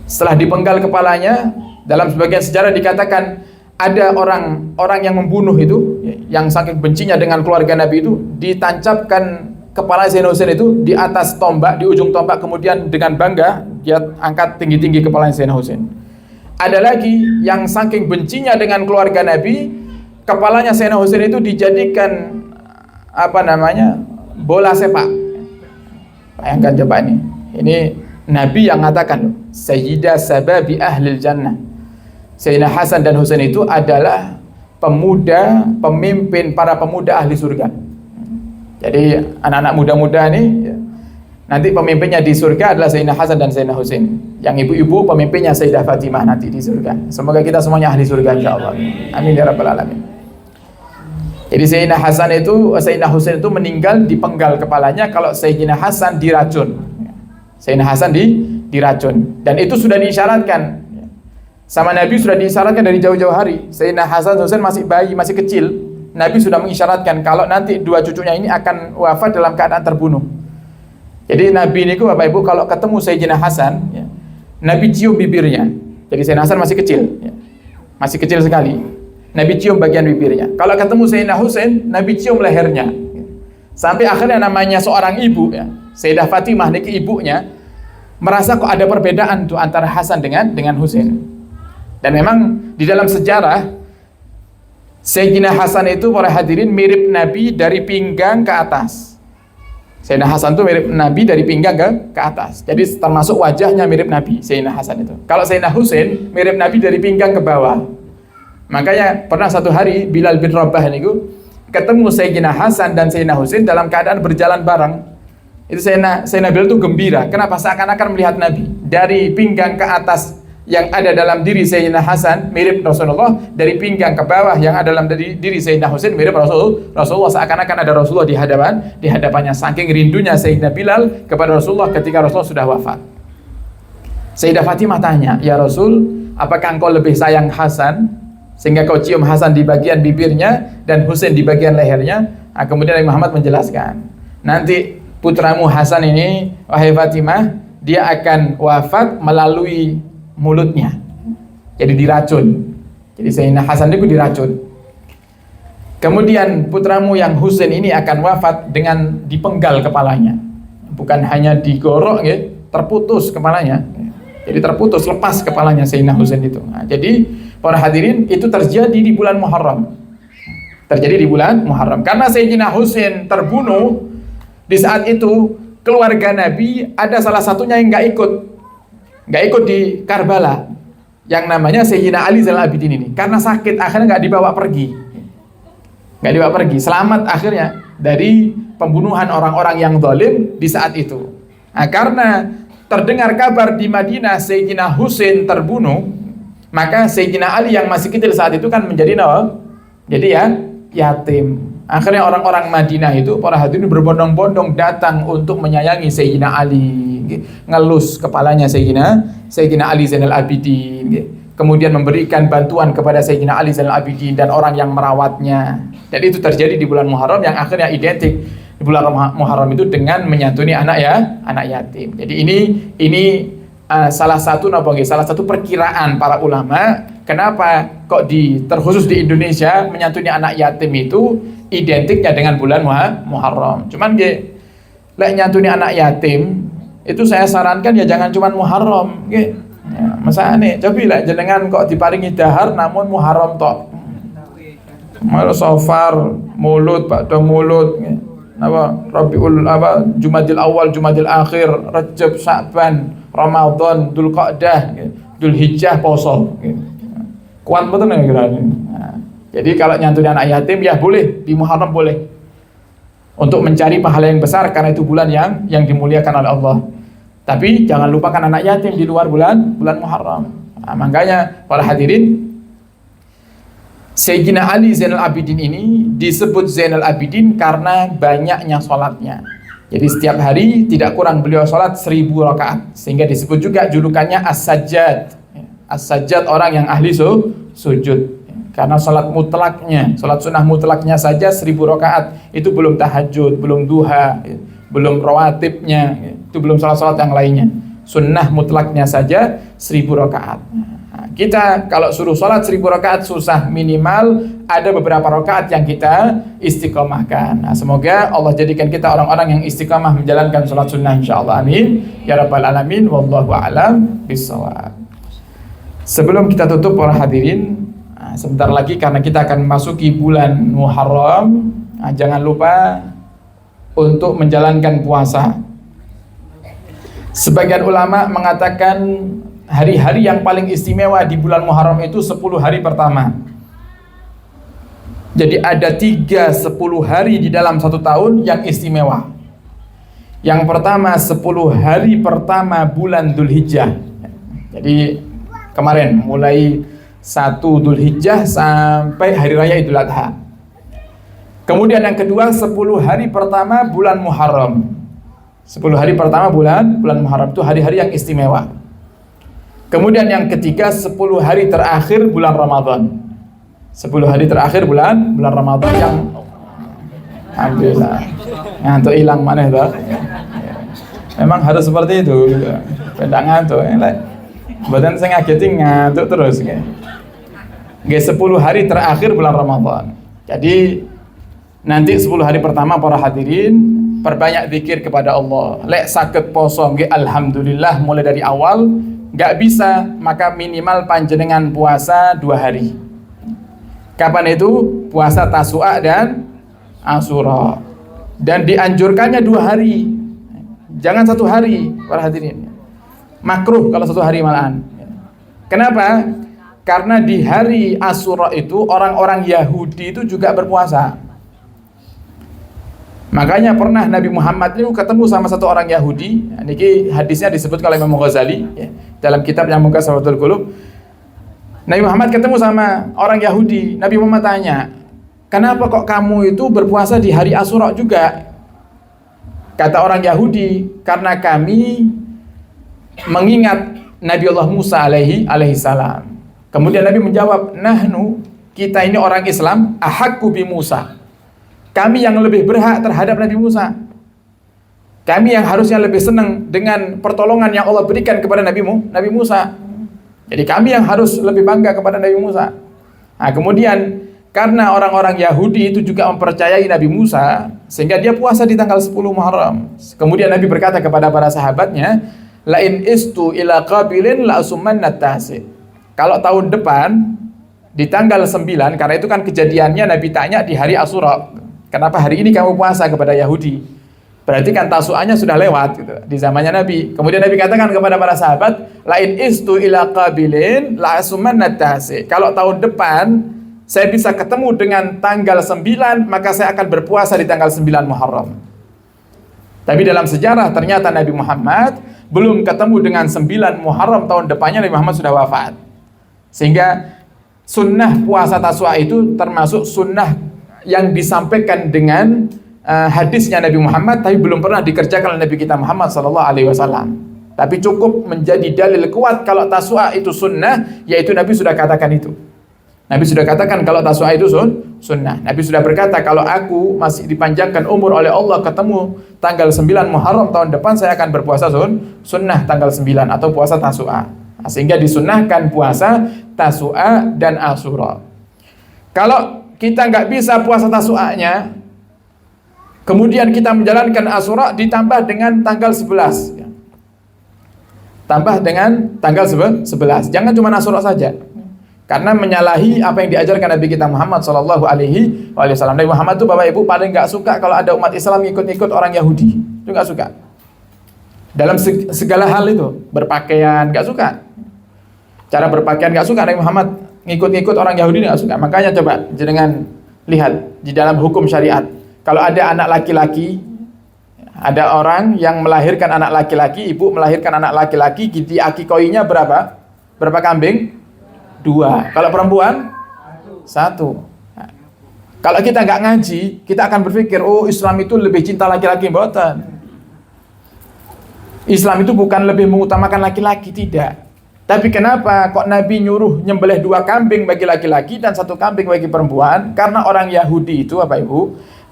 Setelah dipenggal kepalanya, dalam sebagian sejarah dikatakan ada orang yang membunuh itu, yang saking bencinya dengan keluarga Nabi itu, ditancapkan kepala Sayyidina Husain itu di atas tombak, di ujung tombak, kemudian dengan bangga dia angkat tinggi-tinggi kepala Sayyidina Husain. Ada lagi yang saking bencinya dengan keluarga Nabi, kepalanya Sayyidina Husain itu dijadikan bola sepak. Bayangkan coba ini. Ini Nabi yang mengatakan Sayyidah Sababi Ahlil Jannah. Sayyidina Hasan dan Husain itu adalah pemimpin para pemuda ahli surga. Jadi anak-anak muda-muda ini nanti pemimpinnya di surga adalah Sayyidina Hasan dan Sayyidina Husain. Yang ibu-ibu pemimpinnya Sayyidah Fatimah nanti di surga. Semoga kita semuanya ahli surga insyaallah. Amin ya rabbal alamin. Jadi Sayyidina Husain itu meninggal dipenggal kepalanya, kalau Sayyidina Hasan diracun. Sayyidina Hasan diracun, dan itu sudah diisyaratkan sama Nabi, sudah diisyaratkan dari jauh-jauh hari. Sayyidina Hasan Husain masih bayi, masih kecil. Nabi sudah mengisyaratkan kalau nanti dua cucunya ini akan wafat dalam keadaan terbunuh. Jadi Nabi ini Bapak Ibu kalau ketemu Sayyidina Hasan, ya, Nabi cium bibirnya. Jadi Sayyidina Hasan masih kecil, ya, masih kecil sekali. Nabi cium bagian bibirnya. Kalau ketemu Sayyidina Husain, Nabi cium lehernya. Sampai akhirnya namanya seorang ibu, ya, Sayyidah Fatimah niki ibunya merasa kok ada perbedaan tuh antara Hasan dengan Husain. Dan memang di dalam sejarah Sayyidina Hasan itu para hadirin mirip Nabi dari pinggang ke atas. Sayyidina Hasan itu mirip Nabi dari pinggang ke atas. Jadi termasuk wajahnya mirip Nabi Sayyidina Hasan itu. Kalau Sayyidina Husain mirip Nabi dari pinggang ke bawah. Makanya pernah satu hari Bilal bin Rabah niku ketemu Sayyidina Hasan dan Sayyidina Husain dalam keadaan berjalan bareng. Itu Sayyidina Bilal itu gembira. Kenapa? Seakan-akan melihat Nabi dari pinggang ke atas yang ada dalam diri Sayyidina Hasan mirip Rasulullah, dari pinggang ke bawah yang ada dalam diri Sayyidina Husain mirip Rasulullah. Seakan-akan ada Rasulullah di hadapannya. Saking rindunya Sayyidina Bilal kepada Rasulullah ketika Rasulullah sudah wafat. Sayyidah Fatimah tanya, "Ya Rasul, apakah engkau lebih sayang Hasan sehingga kau cium Hasan di bagian bibirnya dan Husain di bagian lehernya?" Nah, kemudian Nabi Muhammad menjelaskan, nanti putramu Hasan ini, wahai Fatimah, dia akan wafat melalui mulutnya, jadi diracun. Jadi Sayyidina Hasan itu diracun. Kemudian putramu yang Husain ini akan wafat dengan dipenggal kepalanya, bukan hanya digorok, ya, terputus kepalanya. Jadi terputus, lepas kepalanya Sayyidina Husain itu. Nah, jadi para hadirin itu terjadi di bulan Muharram. Terjadi di bulan Muharram. Karena Sayyidina Husain terbunuh di saat itu, keluarga Nabi ada salah satunya yang nggak ikut di Karbala, yang namanya Sayyidina Ali Zainal Abidin ini. Karena sakit akhirnya nggak dibawa pergi. Selamat akhirnya dari pembunuhan orang-orang yang zalim di saat itu. Nah, karena terdengar kabar di Madinah Sayyidina Husain terbunuh, maka Sayyidina Ali yang masih kecil saat itu kan menjadi yatim. Akhirnya orang-orang Madinah itu, para hadirin, berbondong-bondong datang untuk menyayangi Sayyidina Ali, ngelus kepalanya Sayyidina Ali Zainal Abidin, kemudian memberikan bantuan kepada Sayyidina Ali Zainal Abidin dan orang yang merawatnya. Dan itu terjadi di bulan Muharram yang akhirnya identik di bulan Muharram itu dengan menyantuni anak yatim. Jadi ini salah satu perkiraan para ulama kenapa kok terkhusus di Indonesia menyantuni anak yatim itu identiknya dengan bulan Muharram. Cuman lek nyantuni anak yatim itu saya sarankan ya jangan cuman Muharram, ya, masane coba lek jenengan kok diparingi dahar namun Muharram tok. Mal Safar, Maulud, Ba'da Maulud, Jumadil Awal, Jumadil Akhir, Rajab, Sya'ban, Ramadan, Dzulqa'dah, Dzulhijjah, poso. Kuat betul nih kira-kira. Nah, jadi kalau nyantuni anak yatim ya boleh, di Muharram boleh. Untuk mencari pahala yang besar karena itu bulan yang dimuliakan oleh Allah. Tapi jangan lupakan anak yatim di luar bulan Muharram. Nah, makanya para hadirin, Sayyidina Ali Zainal Abidin ini disebut Zainal Abidin karena banyaknya sholatnya. Jadi setiap hari tidak kurang beliau sholat 1000 rakaat, sehingga disebut juga julukannya As-Sajjad. As-Sajjad orang yang ahli sujud. Karena sholat mutlaknya, sholat sunnah mutlaknya saja 1000 rakaat. Itu belum tahajud, belum duha, belum rawatibnya, itu belum sholat-sholat yang lainnya. Sunnah mutlaknya saja 1000 rakaat. Nah, kita kalau suruh sholat 1000 rakaat susah, minimal ada beberapa rakaat yang kita istiqomahkan. Nah, semoga Allah jadikan kita orang-orang yang istiqomah menjalankan sholat sunnah insyaallah, amin ya rabbal alamin. Wallahu a'lam bishawab. Sebelum kita tutup para hadirin, sebentar lagi karena kita akan memasuki bulan Muharram, jangan lupa untuk menjalankan puasa. Sebagian ulama mengatakan hari-hari yang paling istimewa di bulan Muharram itu 10 hari pertama. Jadi ada 10 hari di dalam satu tahun yang istimewa. Yang pertama 10 hari pertama bulan Dzulhijjah. Jadi kemarin mulai 1 Dzulhijjah sampai hari raya Idul Adha. Kemudian yang kedua 10 hari pertama bulan Muharram. 10 hari pertama bulan Muharram itu hari-hari yang istimewa. Kemudian yang ketiga 10 hari terakhir bulan Ramadan. 10 hari terakhir bulan Ramadan yang alhamdulillah ngantuk hilang mana itu. Memang harus seperti itu gitu. Tidak ngantuk. Badan saya ngageti ngantuk terus. Gitu. 10 hari terakhir bulan Ramadan. Jadi nanti 10 hari pertama para hadirin perbanyak zikir kepada Allah. Lek sakit poso nggih alhamdulillah mulai dari awal, nggak bisa maka minimal panjenengan puasa 2 hari. Kapan itu? Puasa Tasu'a dan Asyura. Dan dianjurkannya 2 hari. Jangan 1 hari para hadirin. Makruh kalau 1 hari malahan. Kenapa? Karena di hari Asyura itu orang-orang Yahudi itu juga berpuasa. Makanya pernah Nabi Muhammad itu ketemu sama satu orang Yahudi. Ini hadisnya disebut oleh Imam Ghazali ya, dalam kitab yang Muqasawatul Qulub. Nabi Muhammad ketemu sama orang Yahudi. Nabi Muhammad tanya, kenapa kok kamu itu berpuasa di hari Asyura juga? Kata orang Yahudi, karena kami mengingat Nabi Allah Musa alaihi salam. Kemudian Nabi menjawab, nahnu, kita ini orang Islam, ahakku bi Musa. Kami yang lebih berhak terhadap Nabi Musa. Kami yang harusnya lebih senang dengan pertolongan yang Allah berikan kepada Nabi Musa. Jadi kami yang harus lebih bangga kepada Nabi Musa. Nah, kemudian karena orang-orang Yahudi itu juga mempercayai Nabi Musa, sehingga dia puasa di tanggal 10 Muharram. Kemudian Nabi berkata kepada para sahabatnya, lain istu ila qabilin la asummanna tasi. Kalau tahun depan di tanggal 9, karena itu kan kejadiannya Nabi tanya di hari Asyura, kenapa hari ini kamu puasa kepada Yahudi? Berarti kan Tasu'anya sudah lewat gitu, di zamannya Nabi. Kemudian Nabi katakan kepada para sahabat, lain istu ila qabilin la asummanna tasi. Kalau tahun depan saya bisa ketemu dengan tanggal 9, maka saya akan berpuasa di tanggal 9 Muharram. Tapi dalam sejarah ternyata Nabi Muhammad belum ketemu dengan 9 Muharram tahun depannya Nabi Muhammad sudah wafat. Sehingga sunnah puasa Tasu'a itu termasuk sunnah yang disampaikan dengan hadisnya Nabi Muhammad, tapi belum pernah dikerjakan oleh Nabi kita Muhammad SAW. Tapi cukup menjadi dalil kuat kalau Tasu'a itu sunnah, yaitu Nabi sudah katakan itu. Nabi sudah katakan kalau Tasu'a itu sunnah. Nabi sudah berkata, kalau aku masih dipanjangkan umur oleh Allah ketemu tanggal 9 Muharram tahun depan, saya akan berpuasa sunnah tanggal 9 atau puasa Tasu'a. Nah, sehingga disunnahkan puasa Tasu'a dan Asyura. Kalau kita nggak bisa puasa Tasu'anya, kemudian kita menjalankan Asyura ditambah dengan tanggal 11. Tambah dengan tanggal 11. Jangan cuma Asyura saja. Karena menyalahi apa yang diajarkan Nabi kita Muhammad sallallahu alaihi wasallam. Nabi Muhammad itu Bapak Ibu paling nggak suka kalau ada umat Islam ngikut-ngikut orang Yahudi. Itu nggak suka. Dalam segala hal itu, berpakaian nggak suka. Cara berpakaian nggak suka. Nabi Muhammad ngikut-ngikut orang Yahudi nggak suka. Makanya coba jangan lihat di dalam hukum syariat. Kalau ada anak laki-laki, ada orang yang melahirkan anak laki-laki, ibu melahirkan anak laki-laki, diakikoinya berapa? Berapa kambing? 2. Kalau perempuan? 1. Nah, kalau kita nggak ngaji, kita akan berpikir, oh Islam itu lebih cinta laki-laki. Mboten. Islam itu bukan lebih mengutamakan laki-laki, tidak. Tapi kenapa kok Nabi nyuruh nyembelih 2 kambing bagi laki-laki dan 1 kambing bagi perempuan? Karena orang Yahudi itu, Bapak Ibu,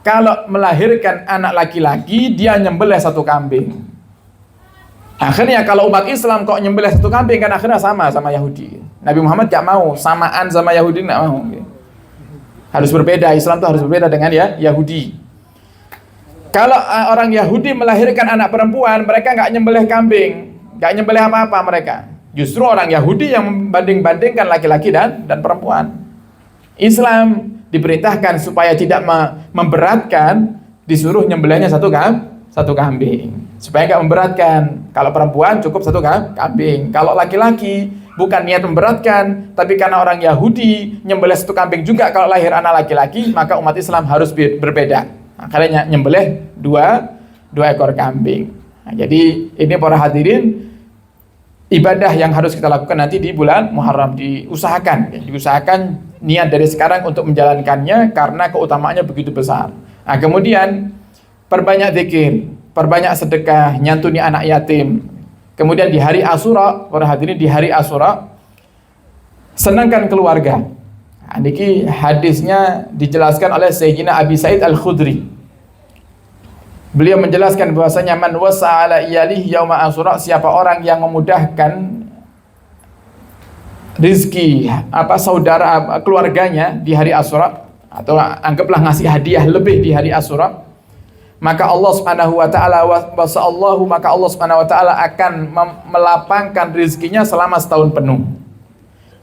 kalau melahirkan anak laki-laki, dia nyembelih 1 kambing. Akhirnya kalau umat Islam kok nyembelih 1 kambing, kan akhirnya sama Yahudi. Nabi Muhammad gak mau, samaan sama Yahudi gak mau. Harus berbeda, Islam itu harus berbeda dengan Yahudi. Kalau orang Yahudi melahirkan anak perempuan, mereka gak nyembelih kambing, gak nyembelih apa-apa mereka. Justru orang Yahudi yang membanding-bandingkan laki-laki dan perempuan. Islam diperintahkan supaya tidak memberatkan, disuruh nyembelihnya 1 kambing. Supaya nggak memberatkan. Kalau perempuan cukup 1 kambing. Kalau laki-laki bukan niat memberatkan, tapi karena orang Yahudi nyembelih 1 kambing juga kalau lahir anak laki-laki, maka umat Islam harus berbeda. Makanya nyembelih 2 ekor kambing. Nah, jadi ini para hadirin, ibadah yang harus kita lakukan nanti di bulan Muharram. Diusahakan niat dari sekarang untuk menjalankannya karena keutamaannya begitu besar. Nah, kemudian perbanyak zikir, perbanyak sedekah, nyantuni anak yatim. Kemudian di hari Asyura, para hadirin, di hari Asyura senangkan keluarga. Nah, ini hadisnya dijelaskan oleh Sayyidina Abi Sa'id Al-Khudri. Beliau menjelaskan bahwasanya man wasa ala iyalihi yauma Asyura, siapa orang yang memudahkan rizki saudara keluarganya di hari Asyura, atau anggaplah ngasih hadiah lebih di hari Asyura, maka Allah Subhanahu wa taala maka Allah Subhanahu wa taala akan melapangkan rizkinya selama setahun penuh.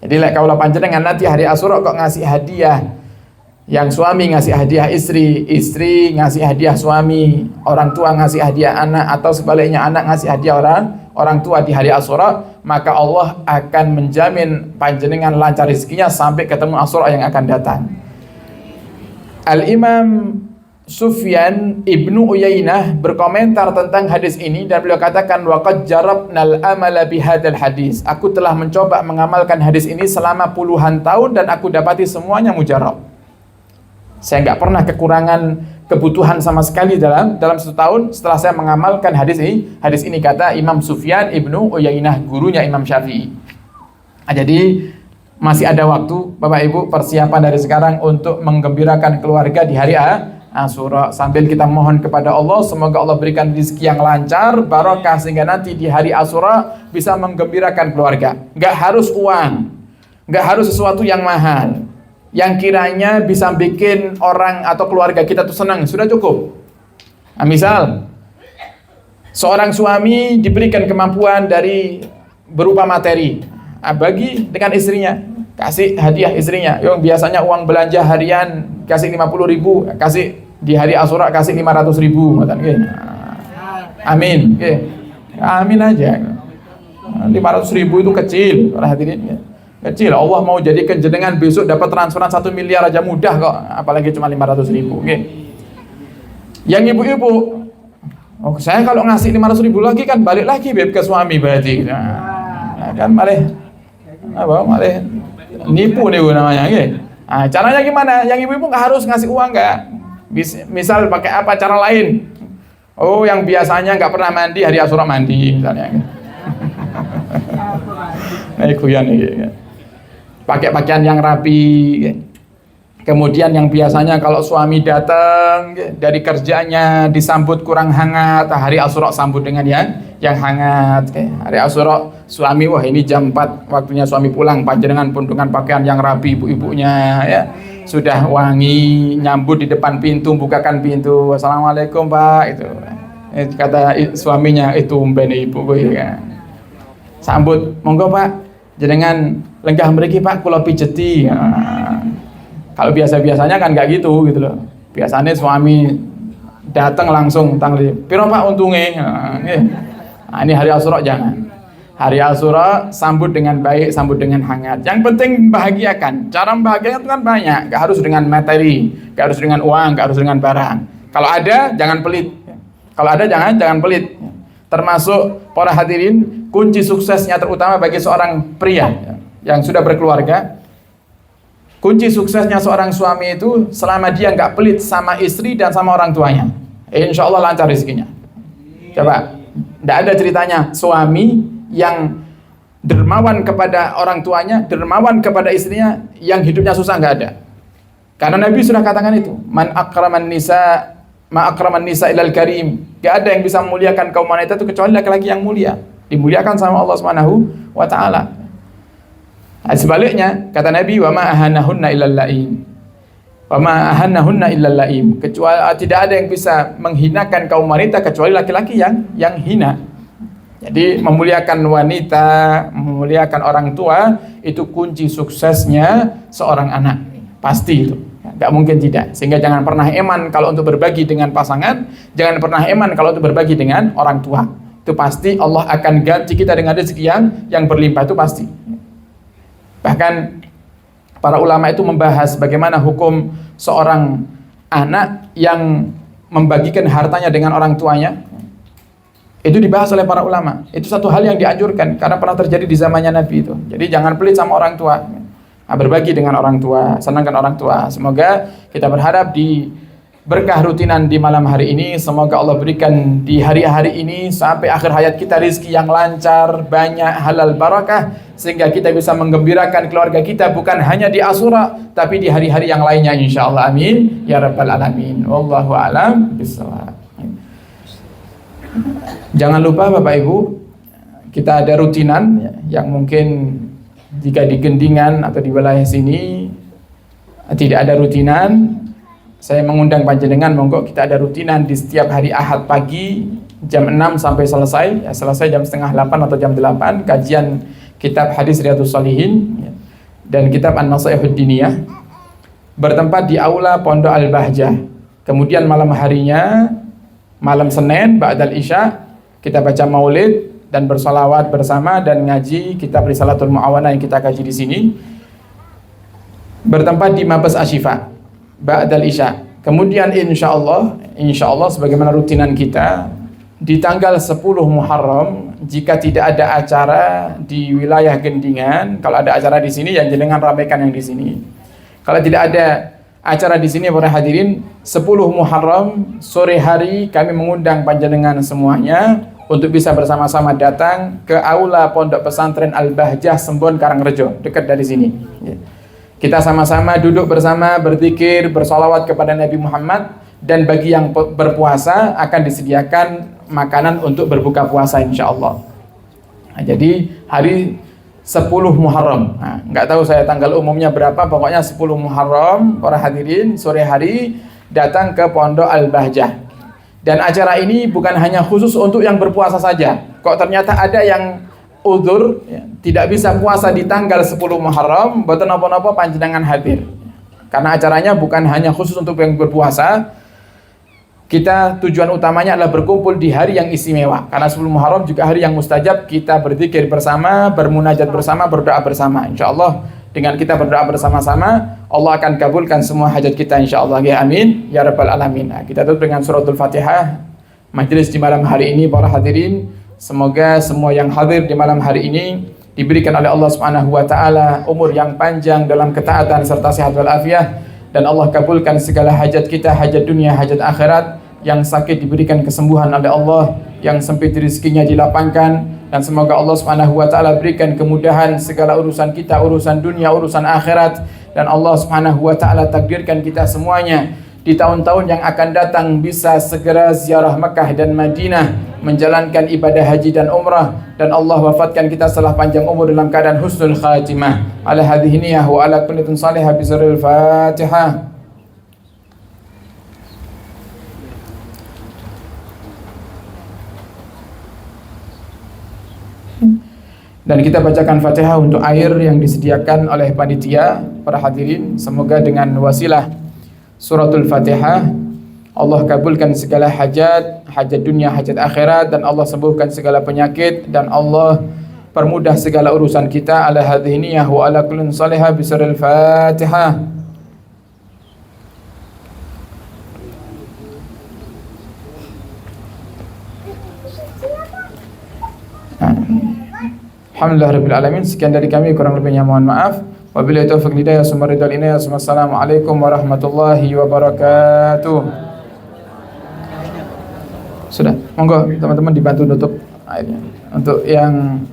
Jadi kalau panjenengan nanti hari Asyura kok ngasih hadiah, yang suami ngasih hadiah istri, istri ngasih hadiah suami, orang tua ngasih hadiah anak, atau sebaliknya anak ngasih hadiah orang tua di hari Asyura, maka Allah akan menjamin panjenengan lancar rezekinya sampai ketemu Asyura yang akan datang. Al-Imam Sufyan Ibnu Uyainah berkomentar tentang hadis ini dan beliau katakan, waqad jarabnal amala bihadzal hadis. Aku telah mencoba mengamalkan hadis ini selama puluhan tahun dan aku dapati semuanya mujarab. Saya nggak pernah kekurangan kebutuhan sama sekali dalam satu tahun setelah saya mengamalkan hadis ini. Hadis ini kata Imam Sufyan Ibnu Uyainah, gurunya Imam Syafi'i. Jadi masih ada waktu Bapak Ibu, persiapan dari sekarang untuk menggembirakan keluarga di hari Asyura. Sambil kita mohon kepada Allah, semoga Allah berikan rezeki yang lancar, barokah, sehingga nanti di hari Asyura bisa menggembirakan keluarga. Nggak harus uang, nggak harus sesuatu yang mahal, yang kiranya bisa bikin orang atau keluarga kita tuh senang, sudah cukup. Nah, misal seorang suami diberikan kemampuan dari berupa materi, bagi dengan istrinya, kasih hadiah istrinya, yang biasanya uang belanja harian kasih 50.000, kasih di hari Asyura kasih 500.000, amin, amin aja. 500.000 itu kecil, hadirin. Kecil. Allah mau jadikan jenengan besok dapat transferan 1 miliar aja mudah kok, apalagi cuma 500.000. Yang ibu-ibu, saya kalau ngasih 500.000 lagi kan balik lagi ke suami berarti. Nah, kan malah nipu nih namanya. Nah, caranya gimana? Yang ibu-ibu nggak harus ngasih uang, nggak. Misal pakai apa cara lain? Oh, yang biasanya nggak pernah mandi, hari Asyura mandi misalnya. Pakai pakaian yang rapi. Kemudian yang biasanya kalau suami datang dari kerjanya disambut kurang hangat, hari Asyura sambut dengan yang hangat. Hari Asyura suami, wah ini jam 4 waktunya suami pulang, panjenengan pun dengan pakaian yang rapi, ibu-ibunya ya sudah wangi, nyambut di depan pintu, bukakan pintu, assalamualaikum Pak, itu kata suaminya, itu umben ibu ya. Sambut, monggo Pak, jenengan lenggah mriki Pak, kula pijeti. Kalau biasanya kan nggak gitu loh. Biasanya suami datang langsung tangli, piro Pak untungnya. Nah, ini hari Asyura jangan. Hari Asyura sambut dengan baik, sambut dengan hangat. Yang penting bahagiakan. Cara membahagiakan itu kan banyak. Nggak harus dengan materi, nggak harus dengan uang, nggak harus dengan barang. Kalau ada jangan pelit. Kalau ada jangan pelit. Termasuk para hadirin, kunci suksesnya terutama bagi seorang pria yang sudah berkeluarga, kunci suksesnya seorang suami itu selama dia nggak pelit sama istri dan sama orang tuanya, insya Allah lancar rezekinya. Coba, tidak ada ceritanya suami yang dermawan kepada orang tuanya, dermawan kepada istrinya, yang hidupnya susah, nggak ada. Karena Nabi sudah katakan itu, man akraman nisa ma akraman nisa ilal karim. Gak ada yang bisa memuliakan kaum wanita itu kecuali laki-laki yang mulia, dimuliakan sama Allah Subhanahu wa taala. Nah, sebaliknya kata Nabi, wa ma ahanahunna illal laim. Wa ma ahanahunna illal laim. Kecuali tidak ada yang bisa menghinakan kaum wanita kecuali laki-laki yang hina. Jadi memuliakan wanita, memuliakan orang tua itu kunci suksesnya seorang anak. Pasti itu. Gak mungkin tidak. Sehingga jangan pernah eman kalau untuk berbagi dengan pasangan, jangan pernah eman kalau untuk berbagi dengan orang tua. Itu pasti Allah akan ganti kita dengan rezeki yang berlimpah, itu pasti. Bahkan para ulama itu membahas bagaimana hukum seorang anak yang membagikan hartanya dengan orang tuanya. Itu dibahas oleh para ulama. Itu satu hal yang dianjurkan karena pernah terjadi di zamannya Nabi itu. Jadi jangan pelit sama orang tua. Berbagi dengan orang tua, senangkan orang tua. Semoga kita berharap di berkah rutinan di malam hari ini, semoga Allah berikan di hari-hari ini sampai akhir hayat kita rezeki yang lancar, banyak, halal, barakah, sehingga kita bisa menggembirakan keluarga kita bukan hanya di Asyura tapi di hari-hari yang lainnya insyaallah. Amin ya rabbal alamin. Wallahu a'lam bishawab. Jangan lupa Bapak Ibu, kita ada rutinan yang mungkin jika di Gendingan atau di wilayah sini tidak ada rutinan, saya mengundang panjenengan, monggo kita ada rutinan di setiap hari Ahad pagi jam 6 sampai selesai, ya, selesai jam setengah 8 atau jam 8, kajian kitab hadis Riyadhus Shalihin ya, dan kitab An-Nasaihud Diniyah, bertempat di aula Pondok Al-Bahjah. Kemudian malam harinya, malam Senin ba'dal Isya, kita baca maulid dan bersolawat bersama dan ngaji kitab Risalatul Mu'awana yang kita kaji di sini. Bertempat di Mabes Asyifa ba'dal Isya. Kemudian insya Allah sebagaimana rutinan kita, di tanggal 10 Muharram, jika tidak ada acara di wilayah Gendingan, kalau ada acara di sini yang jenengan ramaikan yang di sini. Kalau tidak ada acara di sini para hadirin, 10 Muharram sore hari kami mengundang panjenengan semuanya untuk bisa bersama-sama datang ke aula Pondok Pesantren Al-Bahjah Sembon Karangrejo, dekat dari sini. Kita sama-sama duduk bersama, berzikir, bersolawat kepada Nabi Muhammad, dan bagi yang berpuasa akan disediakan makanan untuk berbuka puasa insya Allah. Nah, jadi hari 10 Muharram, nah, nggak tahu saya tanggal umumnya berapa, pokoknya 10 Muharram para hadirin sore hari datang ke Pondok Al-Bahjah. Dan acara ini bukan hanya khusus untuk yang berpuasa saja. Kok ternyata ada yang uzur ya, tidak bisa puasa di tanggal 10 Muharram, boten napa-napa panjenengan hadir. Karena acaranya bukan hanya khusus untuk yang berpuasa. Kita tujuan utamanya adalah berkumpul di hari yang istimewa. Karena 10 Muharram juga hari yang mustajab, kita berzikir bersama, bermunajat bersama, berdoa bersama. Insyaallah dengan kita berdoa bersama-sama, Allah akan kabulkan semua hajat kita insyaallah. Ya amin ya rabbal alamin. Nah, kita tutup dengan suratul Fatihah. Majelis di malam hari ini para hadirin, semoga semua yang hadir di malam hari ini diberikan oleh Allah Subhanahu wa taala umur yang panjang dalam ketaatan serta sehat walafiat, dan Allah kabulkan segala hajat kita, hajat dunia, hajat akhirat. Yang sakit diberikan kesembuhan oleh Allah, yang sempit rezekinya dilapangkan, dan semoga Allah Subhanahu wa taala berikan kemudahan segala urusan kita, urusan dunia, urusan akhirat, dan Allah Subhanahu wa taala takdirkan kita semuanya di tahun-tahun yang akan datang bisa segera ziarah Mekah dan Madinah, menjalankan ibadah haji dan umrah, dan Allah wafatkan kita setelah panjang umur dalam keadaan husnul khatimah. Ala hadhihi niyah wa ala kullatin salihah bi sirril Fatihah. Dan kita bacakan Fatihah untuk air yang disediakan oleh panitia para hadirin. Semoga dengan wasilah suratul Fatihah Allah kabulkan segala hajat, hajat dunia, hajat akhirat, dan Allah sembuhkan segala penyakit, dan Allah permudah segala urusan kita. Ala hadhihi niyah wa ala kullin salihah bi sirril Fatihah. Alhamdulillahirabbil alamin. Sekian dari kami, kurang lebihnya mohon maaf. Wabillahi taufiq hidayah, sumaridul inayah. Wassalamualaikum warahmatullahi wabarakatuh. Sudah, monggo teman-teman dibantu tutup airnya. Untuk yang